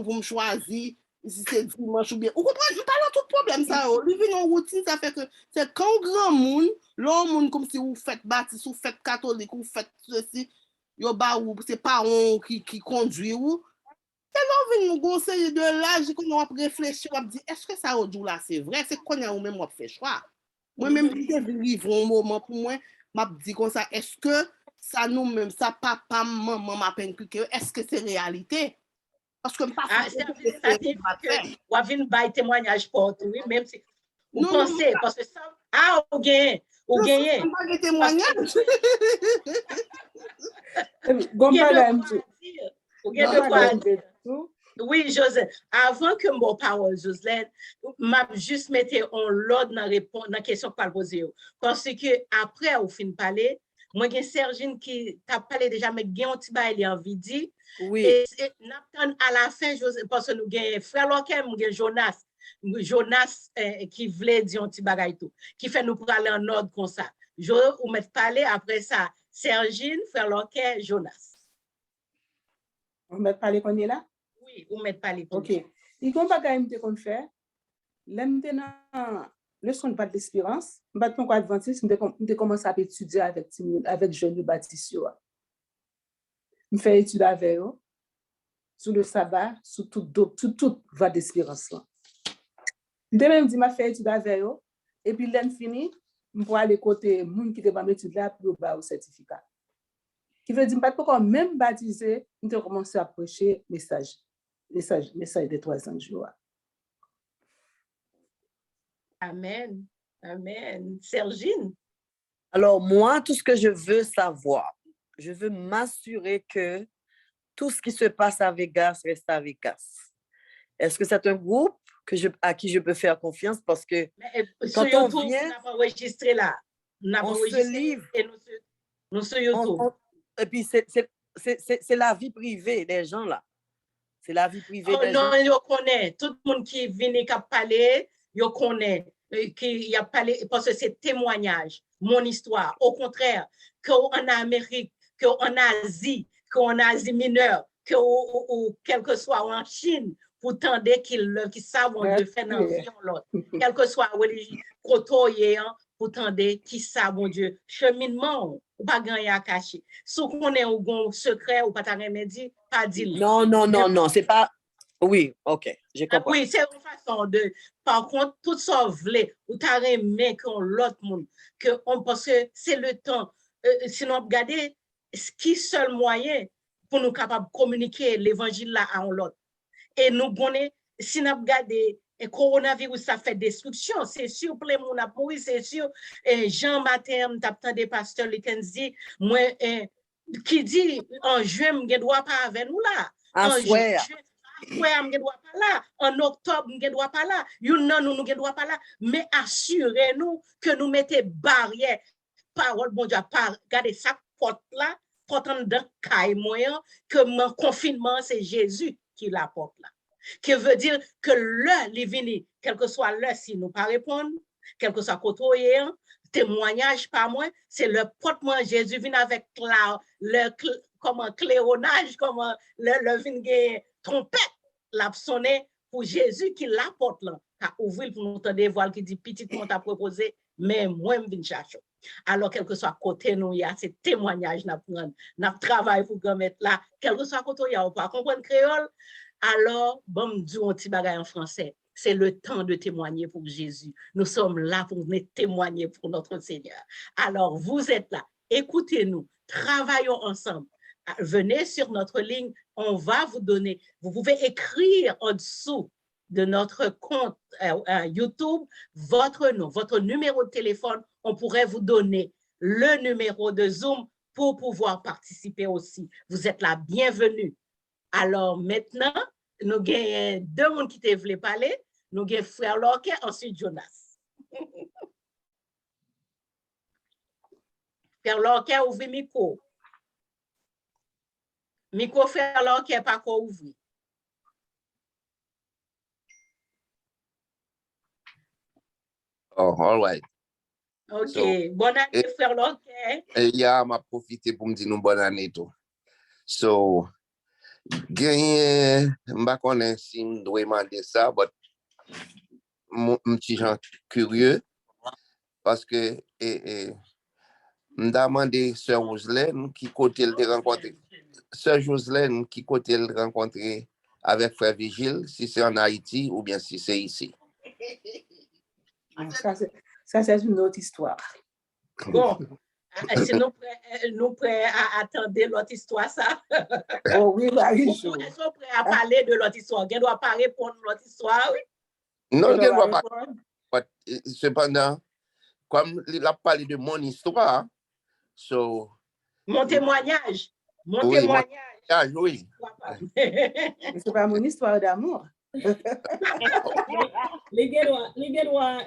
pour me choisir si c'est dimanche ou bien. Vous comprenez? Me pas tout problème ça yo. Lui vient en routine ça fait que c'est quand grand monde, l'homme monde comme si vous faites baptiste ou faites catholique ou faites ceci yo ba ou c'est pas on qui conduit ou c'est là nous conseiller de l'âge qu'on va réfléchir on dit est-ce que ça au jour là c'est vrai c'est qu'on a ou même on fait choix moi même je vivre un moment pour moi m'a dit comme ça est-ce que ça nous même ça papa maman m'a inculqué est-ce que c'est réalité parce que pas c'est ou a vinn bail témoignage pour oui même si vous pensez parce que ça ou gagné pas témoignage oui, Joseph. Avant que mon parole, Joseph, m'a juste metté en l'ordre dans la question que je posée. Parce que après, au fin de parler, moi, j'ai Sergine qui t'a parlé déjà, mais j'ai un petit bail envie de dire. Oui. Et à la fin, Joseph, parce que nous avons frère Loquem, nous avons Jonas qui voulait dire un petit bagay tout, qui fait nous parler en ordre comme ça. Je vous mets parler après ça. Sergine, frère Loquet, Jonas. On met parler qu'on est là? Oui, vous mettez pas les OK. Il y a un bagage qu'on fait. Maintenant, le son pas d'espérance. Maintenant, quoi adventiste, je commence à étudier avec jeune baptiste. Je fais étude avec eux sur le sabbat, sur tout va d'espérance. Je même dit, je fais étude avec eux. Et puis, l'année finie, je vais aller côté monde qui va m'étudier là pour avoir un certificat. Qui veut dire que je ne même baptiser, je commence à prêcher message de 300 jours. Amen. Amen. Sergine. Alors, moi, tout ce que je veux savoir, je veux m'assurer que tout ce qui se passe à Vegas reste à Vegas. Est-ce que c'est un groupe à qui je peux faire confiance? Parce que quand on vient, on enregistré là. On se livre. Et nous sur YouTube. Et puis, c'est la vie privée des gens là. C'est la vie privée des gens. Non, je connais. Tout le monde qui vient et qui parle, je connais. Qui a parlé, parce que c'est témoignage, mon histoire. Au contraire, qu'en Amérique, qu'en Asie mineure, ou quel que soit en Chine, pour tendre qu'ils savent de faire dans l'autre. Quel que soit religion, pour tendre qu'ils savent, mon Dieu, cheminement, ou pas gagner à cacher. Si on est un secret ou pas t'as rien dit, pas dire. Non, c'est pas. Oui, ok, j'ai Ah, compris. oui, c'est une façon de, par contre, tout ça voulait, ou t'as aimé qu'on l'autre monde, parce que c'est le temps. Sinon, regardez, qui seul moyen pour nous capables de communiquer l'évangile là à l'autre. Et nous connaissons, si nous regardons, le coronavirus, ça fait destruction. C'est sûr, plein de monde a mouru, c'est sûr. Jean Matin, t'as des pasteurs, les dit, moi, qui dit, en juin, je ne dois pas avec nous là. En juin. En octobre, nous ne doit pas là. Nous ne doit pas là. Mais assurez-nous que nous mettons barrière. Parole, bon Dieu, regardez ça, porte là, porte dans caille moyen, que mon confinement, c'est Jésus qui la porte là. Qui veut dire que l'heure, les vini, quel que soit l'heure, si nous pas répondre, quel que soit côté, témoignage pas moi, c'est le porte-moi Jésus vient avec le claironnage, comment le vin trompette, l'a sonné pour Jésus qui l'apporte là, a ouvert pour nous entendre voile qui dit petit mon t'a proposé, mais moi je viens chercher. Alors quel que soit côté nous, il y a ces témoignages n'a prendre, n'a travail pour mettre là, quel que soit côté il y a pas comprendre créole. Alors bon dit un petit bagage en français. C'est le temps de témoigner pour Jésus. Nous sommes là pour venir témoigner pour notre Seigneur. Alors, vous êtes là. Écoutez-nous. Travaillons ensemble. Venez sur notre ligne. On va vous donner. Vous pouvez écrire en dessous de notre compte YouTube votre nom, votre numéro de téléphone. On pourrait vous donner le numéro de Zoom pour pouvoir participer aussi. Vous êtes la bienvenue. Alors, maintenant, nous avons deux personnes qui te voulaient parler. Nous avons frère Lorquet, ensuite Jonas. Frère Lorquet, ouvrez le micro. Micro, frère Lorquet, pas qu'on ouvre. Oh, all right. OK. So, bonne année, frère Lorquet. Yeah, m'a profité pour me dire nous bonne année tout. So, gagné, m'pa connaît si m'doit demander ça, but m'ti gens curieux parce que m'da demandé sœur Joselaine qui côté elle rencontré. Sœur Joselaine qui côté elle rencontré avec frère Vigile, si c'est en Haïti ou bien si c'est ici. Ça c'est une autre histoire. Bon, si nous prêts à attendre l'autre histoire, ça. Oh oui, Marie-Jo. Est-ce qu'on prêt à parler de l'autre histoire? On ne doit pas répondre à l'autre histoire, oui? Non, je ne dois pas. Cependant, comme il a parlé de mon histoire, so, mon témoignage. Mon oui, témoignage. Oui. Mais ce n'est pas mon histoire d'amour. Les gars doivent,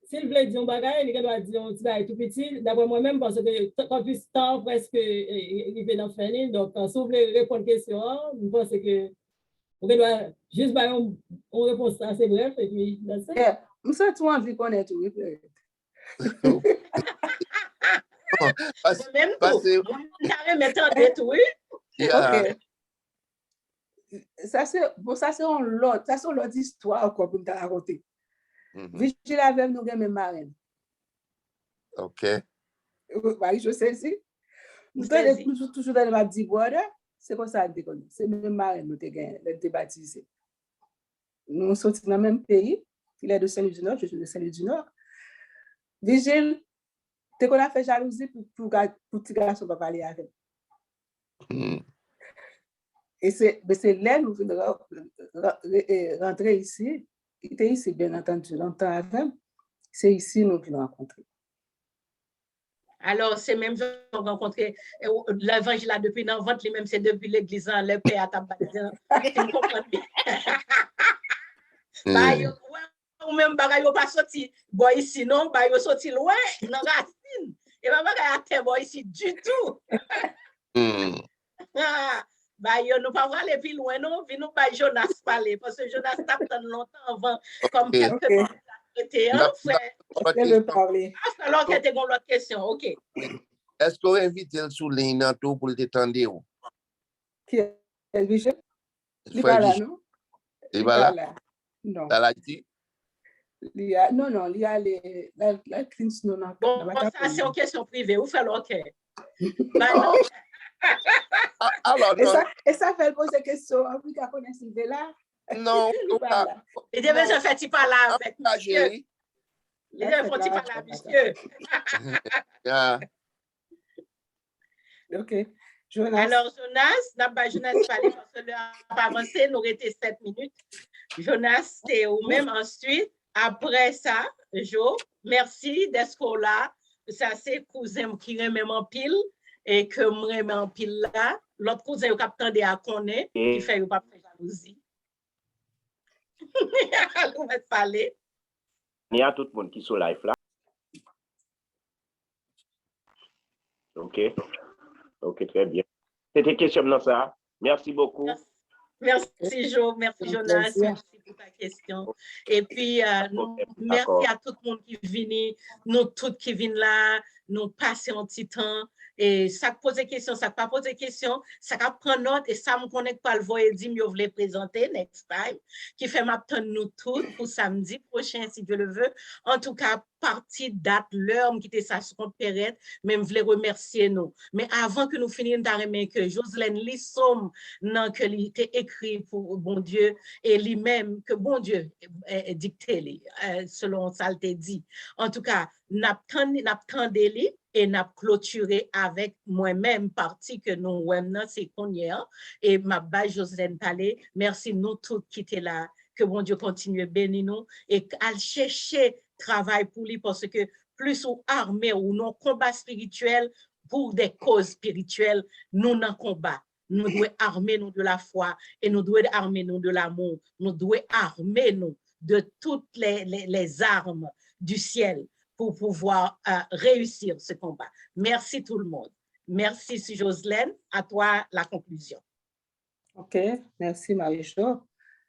s'il veut dire un bagage, les gars doivent dire un petit bagage tout petit. D'après moi-même, parce que quand plus temps presque il vient d'en finir, donc si vous voulez répondre à la question, je pense que vous doit juste faire une réponse assez brève et puis je sens tout envie qu'on ait tout. Même tout. Oui. OK. Ça c'est l'autre histoire qu'on peut raconter. Vigile avec nous même marraine. OK. Marie-Jo sais ici. Nous sommes toujours dans le Deep Water. C'est comme ça que c'est même marraine nous t'es baptisé. Nous sommes dans le même pays. Il est de Saint-Louis du Nord, je suis de Saint-Louis du Nord. Vigile, t'es qu'on a fait jalousie pour petit garçon pas parler avec. Et c'est là nous venons rentrer ici. Il était ici, bien entendu, longtemps avant. C'est ici nous venons rencontrer. Alors, c'est même gens rencontré l'évangile depuis dans ventre, même c'est depuis l'église, le père à ta baptisé. Tu comprends bien. Ou même bagay yo pas sorti boy ici non, bah yo sorti loin dans racine. Et pas bagay à terre boy ici du tout. Bah yo nous pas aller plus loin non, vi nous pas Jonas parler parce que Jonas tape tant longtemps avant comme quelqu'un était un frère. Alors que tu as l'autre question, OK. Est-ce qu'on invite le sous ligne pour le détendre? Qui est Vigile? Il va là, non? Il va là? Non. Non, il y a la clean snow. Bon, ça c'est une question privée, ou fait l'autre. Alors, Et non, ça fait poser question. Vous connaissez Sylvie là? non, Voilà. Et de besoin fait pas là avec monsieur. oui. Les gens font pas là, monsieur. Ah, OK. Jonas. Alors, Jonas parler parce que l'heure a avancé, nous restait 7 minutes. Jonas, c'est ou même ensuite, après ça, Jo, merci d'être là. Ça, c'est cousin qui remet en pile et que me remet en pile là. L'autre cousin, qui attendait à connaître, qui fait pas de jalousie. On va parler. Il y a tout le monde qui est sur live là. OK. OK, très bien. C'était question dans ça. Merci beaucoup. Merci, Jo. Merci, Jonas. Merci pour ta question. Et puis, merci à tout le monde qui vient, nous tous qui viennent là, nous passer un petit temps. Et ça pose des questions, ça pas poser des questions, ça prend note et ça me connecte pas le voix et dit, je voulais présenter next time, qui fait m'attendre nous tous pour samedi prochain, si Dieu le veut. En tout cas, partie date, l'heure, qui était ça sur compte période, mais je voulais remercier nous. Mais avant que nous finissions d'arriver que Jocelyne Lissom, non, que il était écrit pour bon Dieu, et lui-même, que bon Dieu dicté, selon ça, il dit. En tout cas, n'attendez et n'a clôturé avec moi-même partie que nous maintenant c'est qu'on y est et ma base Jocelyne Palais. Merci nous tous qui étaient là, que bon Dieu continue à bénir nous et à chercher travail pour lui parce que plus ou armé ou non combat spirituel pour des causes spirituelles, nous n'en combat. Nous devons armer nous de la foi et nous devons armer nous de l'amour. Nous devons armer nous de toutes les armes du ciel pour pouvoir réussir ce combat. Merci tout le monde. Merci, Jocelyne. À toi, la conclusion. OK, merci Marie-Jo.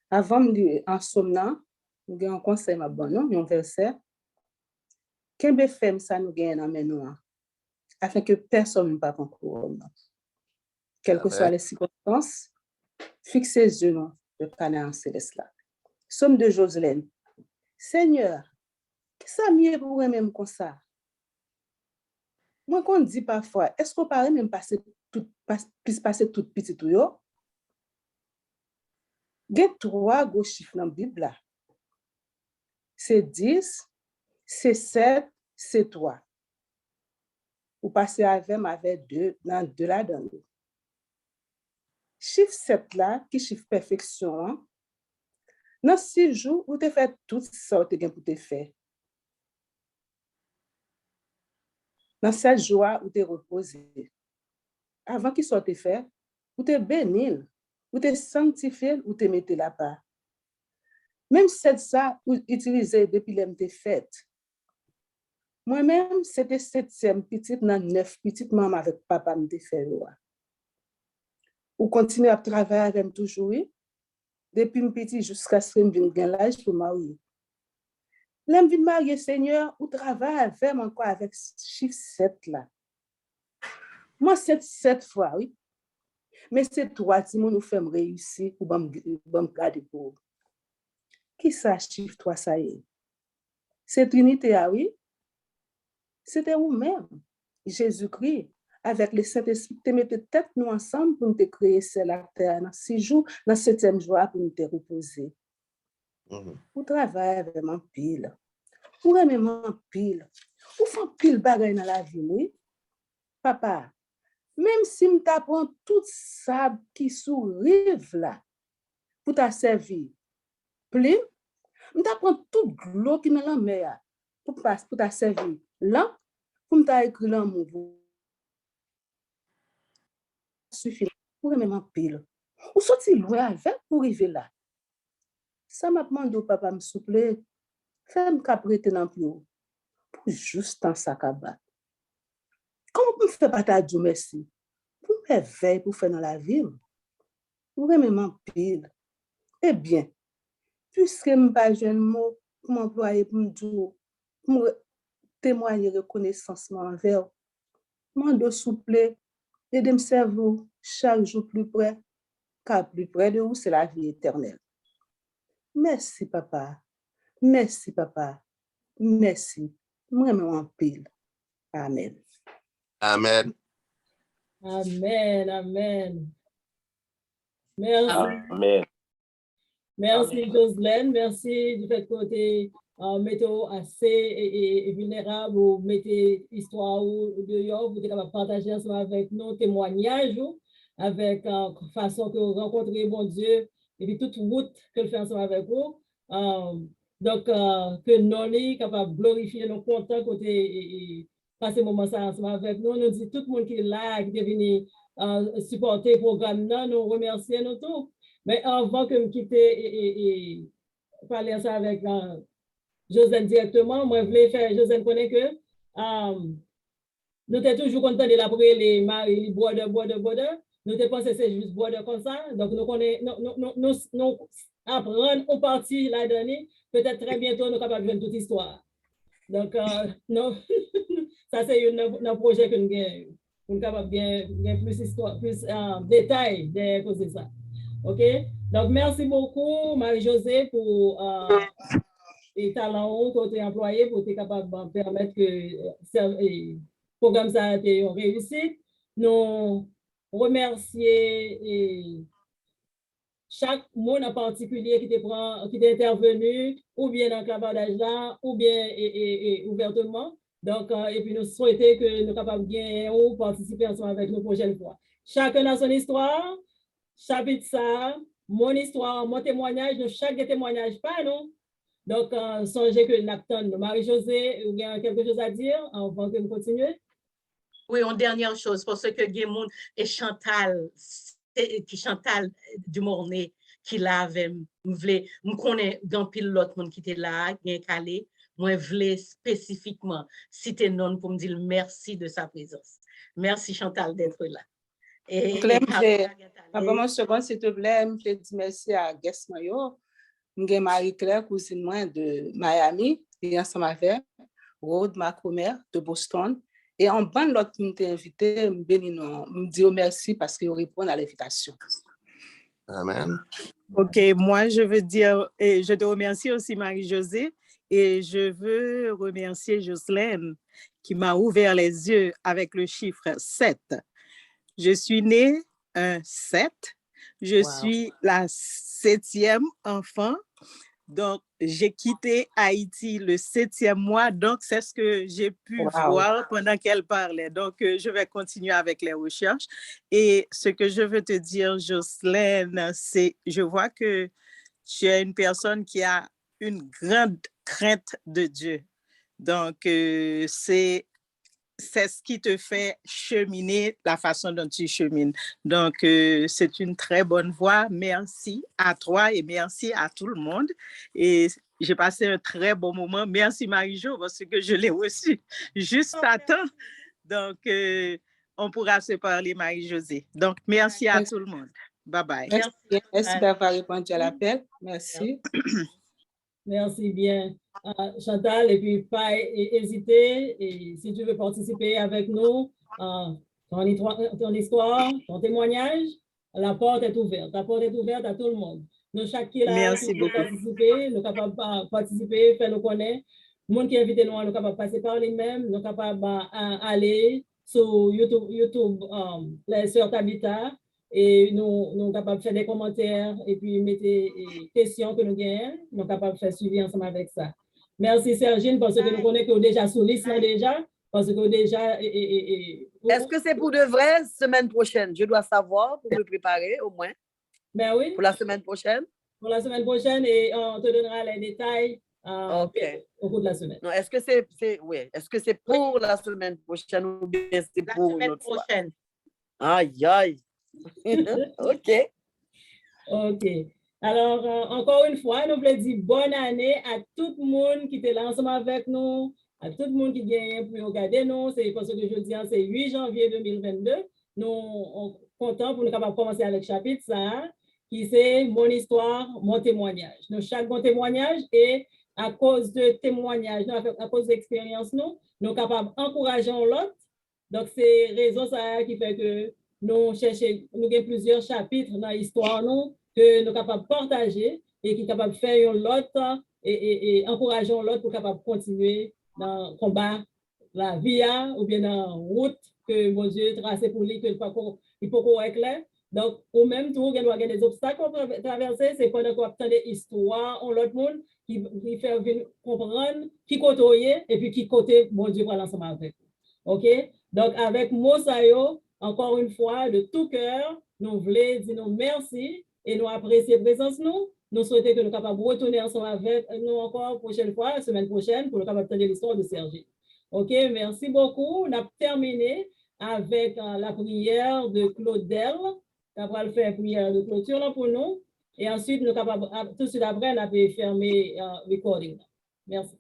Avant de dire en somnant, nous avons un conseil, ma bonne, un verset. Qu'est-ce que fait ça nous gagne dans nous, afin que personne ne pas concourir. Quelles que soient les circonstances, fixez les yeux dans le Canaan céleste là. Somme de Jocelyne. Seigneur, qu'est-ce que mieux pour même comme ça? Moi, qu'on dit parfois, est-ce qu'on paraît même passer tout petit tout yo? Il y a 3 gros chiffres dans la Bible là. C'est 10, c'est 7, c'est 3. Ou passer avec 2 dans 2 là-dedans. Chiffre 7 là, qui chiffre perfection, hein? Dans 6 jours, vous te fait tout ça que vous te fait. Dans 7 jours, vous te reposez. Avant qu'il soit fait, vous te bénir, vous te sanctifier, vous te mettez là-bas. Même c'est ça, vous utilisez depuis l'MT fait. Moi-même, c'était 7e petite, dans 9 petites maman avec papa me fait. Vous continuez à travailler avec toujours, depuis mon petit jusqu'à ce que je vienne l'âge pour marier. L'homme vient marier, Seigneur, ou travaille avec encore avec chiffre 7 là. Moi, c'est 7 fois, oui. Mais c'est 3 qui nous fait réussir pour me garder pour. Qui ça, chiffre 3, ça y est? C'est Trinité, oui. C'était vous-même, Jésus-Christ, avec le Saint-Esprit, te mettez tête nous ensemble pour nous créer la terre dans 6 jours, dans 7e jour pour nous te reposer. Vous travaillez vraiment pile. Vous vraiment pile. Vous faites pile bagaille dans la vie, oui. Papa, même si je t'apprends tout ça qui sourive là, pour ta servir, plus, je t'apprends toute l'eau qui est dans la mer, pour ta servir là, pour t'écrire l'amour. Suffit. Vous vraiment pile. Vous sortez loin avec pour arriver là. Ça m'a demandé au papa me souple, fais-moi prêter dans plus haut, pour juste en sac à battre. Comment vous faites pas ta Dieu merci? Pour me veiller pour faire dans la vie. Vous vraiment pile. Eh bien, puisque je n'ai pas jeune mot pour m'employer pour me dire, pour témoigner reconnaissance envers, moi de souple et de me servir chaque jour plus près, car plus près de vous, c'est la vie éternelle. Merci, papa. Merci, papa. Merci. Moi, je m'en pile. Amen. Amen. Amen, amen. Merci. Amen. Merci, Jocelyne. Merci du fait que tu mettez assez et vulnérable ou mettez histoire dehors, vous êtes capable de partager ensemble avec nous témoignages avec façon que vous rencontrez mon Dieu et puis toute route que le fait ensemble avec vous. Donc, que nous sommes capables de glorifier nos contents côté passer moment ça ensemble avec nous. Nous dit tout le monde qui est là, qui est venu supporter le programme, nous remercions nous tous. Mais avant que je quitte et parler ça avec Josène directement, moi, je voulais faire, Josène connaît que nous sommes toujours contents de l'après les maris, les border. Nous te pensé c'est juste border comme ça. Donc, nous connaissons, nous apprendre au parti la dernière. Peut-être très bientôt, nous sommes capables de faire toute histoire. Donc, non, ça c'est un projet que nous avons. Nous sommes capables de gagner plus d'histoire, plus détails de causer ça. OK? Donc, merci beaucoup, Marie-Josée, pour les talents que tu as employés pour être capable de permettre que le programme ça a été une réussite. Nous remercions chaque monde en particulier qui est intervenu, ou bien dans le clavardage là, ou bien ouvertement. Donc, et puis nous souhaitons que nous soyons capables de gagner ou participer ensemble avec nous prochaine fois. Chacun a son histoire. Chapitre ça, mon histoire, mon témoignage, nous chaque témoignage pas non. Donc, songez que Napton, Marie-Josée, vous avez quelque chose à dire avant que nous continuions? Oui, une dernière chose, parce que Guémoun et Chantal Dumornay, qui l'a avec, je connais dans pile l'autre monde qui était là, qui est calé, moi, je voulais spécifiquement citer non pour me dire merci de sa présence. Merci Chantal d'être là. Avant une seconde, s'il te plaît, je te dis merci à Guest Mayo. Je suis Marie-Claire, cousine de Miami, et ensemble avec Rode, ma commère de Boston. Et en bas, l'autre qui m'a invité, me dit merci parce qu'il répond à l'invitation. Amen. OK, moi, je veux dire, et je te remercie aussi, Marie-Josée, et je veux remercier Jocelyne qui m'a ouvert les yeux avec le chiffre 7. Je suis née un 7. Je suis la 7e enfant. Donc, j'ai quitté Haïti le 7e mois. Donc, c'est ce que j'ai pu voir pendant qu'elle parlait. Donc, je vais continuer avec les recherches. Et ce que je veux te dire, Jocelyne, c'est, je vois que tu es une personne qui a une grande crainte de Dieu. Donc, c'est ce qui te fait cheminer la façon dont tu chemines. Donc, c'est une très bonne voie. Merci à toi et merci à tout le monde. Et j'ai passé un très bon moment. Merci Marie-Jo parce que je l'ai reçu juste à temps. Donc, on pourra se parler, Marie-Josée. Donc, merci à tout le monde. Bye-bye. Merci d'avoir répondu à l'appel. Merci. Merci bien, Chantal. Et puis, pas hésiter. Et si tu veux participer avec nous, ton histoire, ton témoignage, la porte est ouverte. La porte est ouverte à tout le monde. Nous, chaque qui là, qui veut participer, nous sommes capables de participer, faire nous connaître. Le monde qui invite nous, nous sommes capables de passer par les-mêmes, nous sommes capables d'aller sur YouTube, les sœurs Tabitha. Et nous sommes capables de faire des commentaires et puis mettre des questions que nous gagnons. Nous sommes capables de faire suivi ensemble avec ça. Merci Sergine, parce que nous connaissons que déjà sur liste déjà. Parce que déjà. Est-ce que c'est pour de vrai semaine prochaine? Je dois savoir pour me préparer au moins. Ben oui. Pour la semaine prochaine? Pour la semaine prochaine et on te donnera les détails au cours de la semaine. Non, est-ce que c'est pour la semaine prochaine ou bien c'est pour la semaine prochaine? Aïe, aïe. OK. OK. Alors, encore une fois, nous voulons dire bonne année à tout le monde qui était là ensemble avec nous, à tout le monde qui gagne pour regarder nous. C'est parce que je dis, c'est 8 janvier 2022. Nous sommes contents pour nous capables de commencer avec le chapitre ça, qui c'est mon histoire, mon témoignage. Nous, chaque bon témoignage est à cause de témoignage, à cause d'expérience, nous sommes capables d'encourager l'autre. Donc, c'est raison ça qui fait que nous cherchons, nous avons plusieurs chapitres dans l'histoire que nous sommes capables de partager et qui sont capables de faire l'autre et encourager l'autre pour capable continuer dans le combat, la vie ou bien dans la route que mon Dieu tracé pour lui, que il faut qu'on éclaire. Donc, au même tour, il y a des obstacles qu'on peut traverser, c'est pendant qu'on attend des histoires, on l'autre monde qui fait comprendre, qui côtoyer, et puis qui côté, mon Dieu, pour l'ensemble avec. OK? Donc, avec Mosayo, encore une fois, de tout cœur, nous voulons dire nous merci et nous apprécier la présence nous. Nous souhaitons que nous soyons capables de retourner ensemble avec nous encore prochaine fois, la semaine prochaine, pour nous capables de l'histoire de Sergi. OK? Merci beaucoup. On a terminé avec la prière de Claudel. On va faire une prière de clôture là pour nous. Et ensuite, nous capables, tout de suite après, on peut fermer le recording. Merci.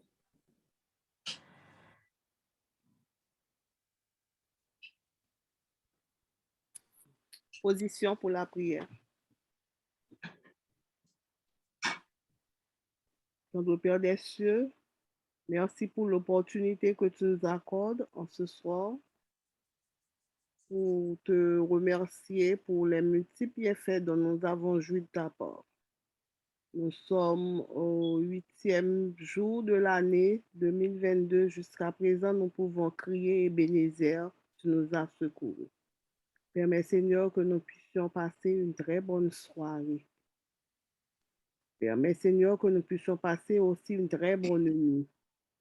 Position pour la prière. Notre Père des cieux, merci pour l'opportunité que tu nous accordes en ce soir pour te remercier pour les multiples bienfaits dont nous avons joui de ta part. Nous sommes au 8e jour de l'année 2022. Jusqu'à présent, nous pouvons crier Ebenezer, tu nous as secourus. Permets, Seigneur, que nous puissions passer une très bonne soirée. Permets, Seigneur, que nous puissions passer aussi une très bonne nuit.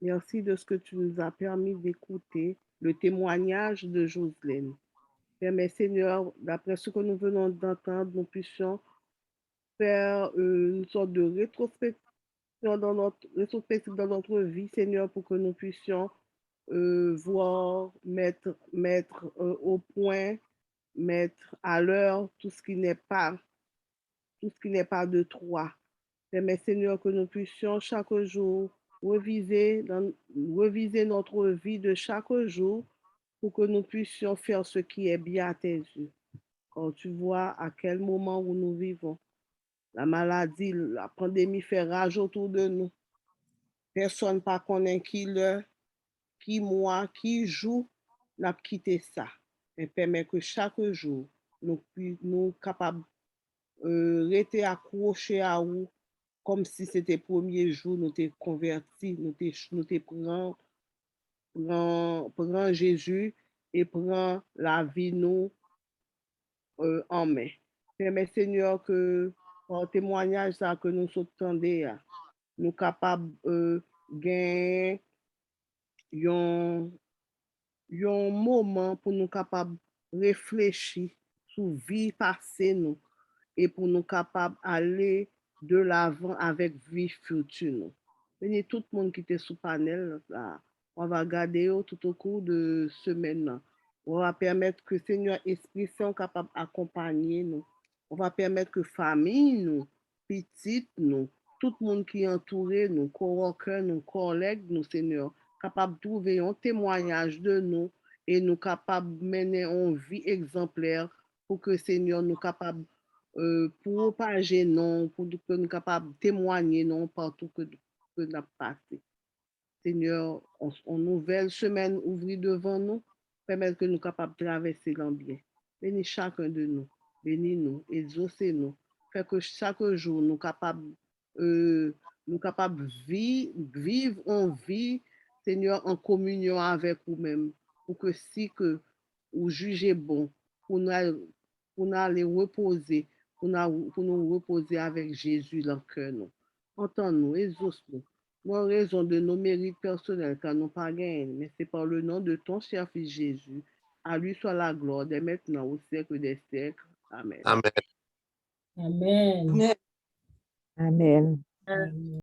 Merci de ce que tu nous as permis d'écouter, le témoignage de Jocelyne. Permets, Seigneur, d'après ce que nous venons d'entendre, nous puissions faire une sorte de rétrospective dans notre vie, Seigneur, pour que nous puissions voir, mettre au point, mettre à l'heure tout ce qui n'est pas de toi. Permets, Seigneur, que nous puissions chaque jour reviser notre vie de chaque jour pour que nous puissions faire ce qui est bien à tes yeux. Quand tu vois à quel moment où nous vivons, la maladie, la pandémie fait rage autour de nous. Personne pas connaît qui l'heure, qui mois, qui jour, n'a quitté ça. Et permet que chaque jour, nous capables rester accrochés à vous, comme si c'était le premier jour, nous t'es convertis, nous t'es prend Jésus et prend la vie nous en main. Permets, Seigneur, que par témoignage ça que nous s'entendons, nous capables gagner un moment pour nous capables réfléchir sur vie passée nous et pour nous capables aller de l'avant avec vie future nous. Bénis tout le monde qui était sous panel là. On va garder tout au cours de semaine. On va permettre que Seigneur Esprit soit capable d'accompagner nous. On va permettre que famille nous, petites nous, tout le monde qui est entouré nous, coworkers nous, collègues nous, Seigneur, capable de trouver un témoignage de nous et nous capable de mener une vie exemplaire pour que Seigneur nous capable pour propager non, pour que nous capables de témoigner non partout que nous avons passé. Seigneur, en nouvelle semaine ouvrie devant nous, permettre que nous capables de traverser l'ambien. Bénis chacun de nous, bénis-nous, exaucez-nous, fait que chaque jour nous capables vivre en vie, Seigneur, en communion avec vous-même, pour que si que vous jugez bon, pour nous aller reposer, pour nous reposer avec Jésus dans le cœur. Entends-nous, exauce-nous. Nous en raison de nos mérites personnels, car nous pas gagné, mais c'est par le nom de ton cher Fils Jésus. À lui soit la gloire, dès maintenant, au siècle des siècles. Amen. Amen. Amen. Amen. Amen.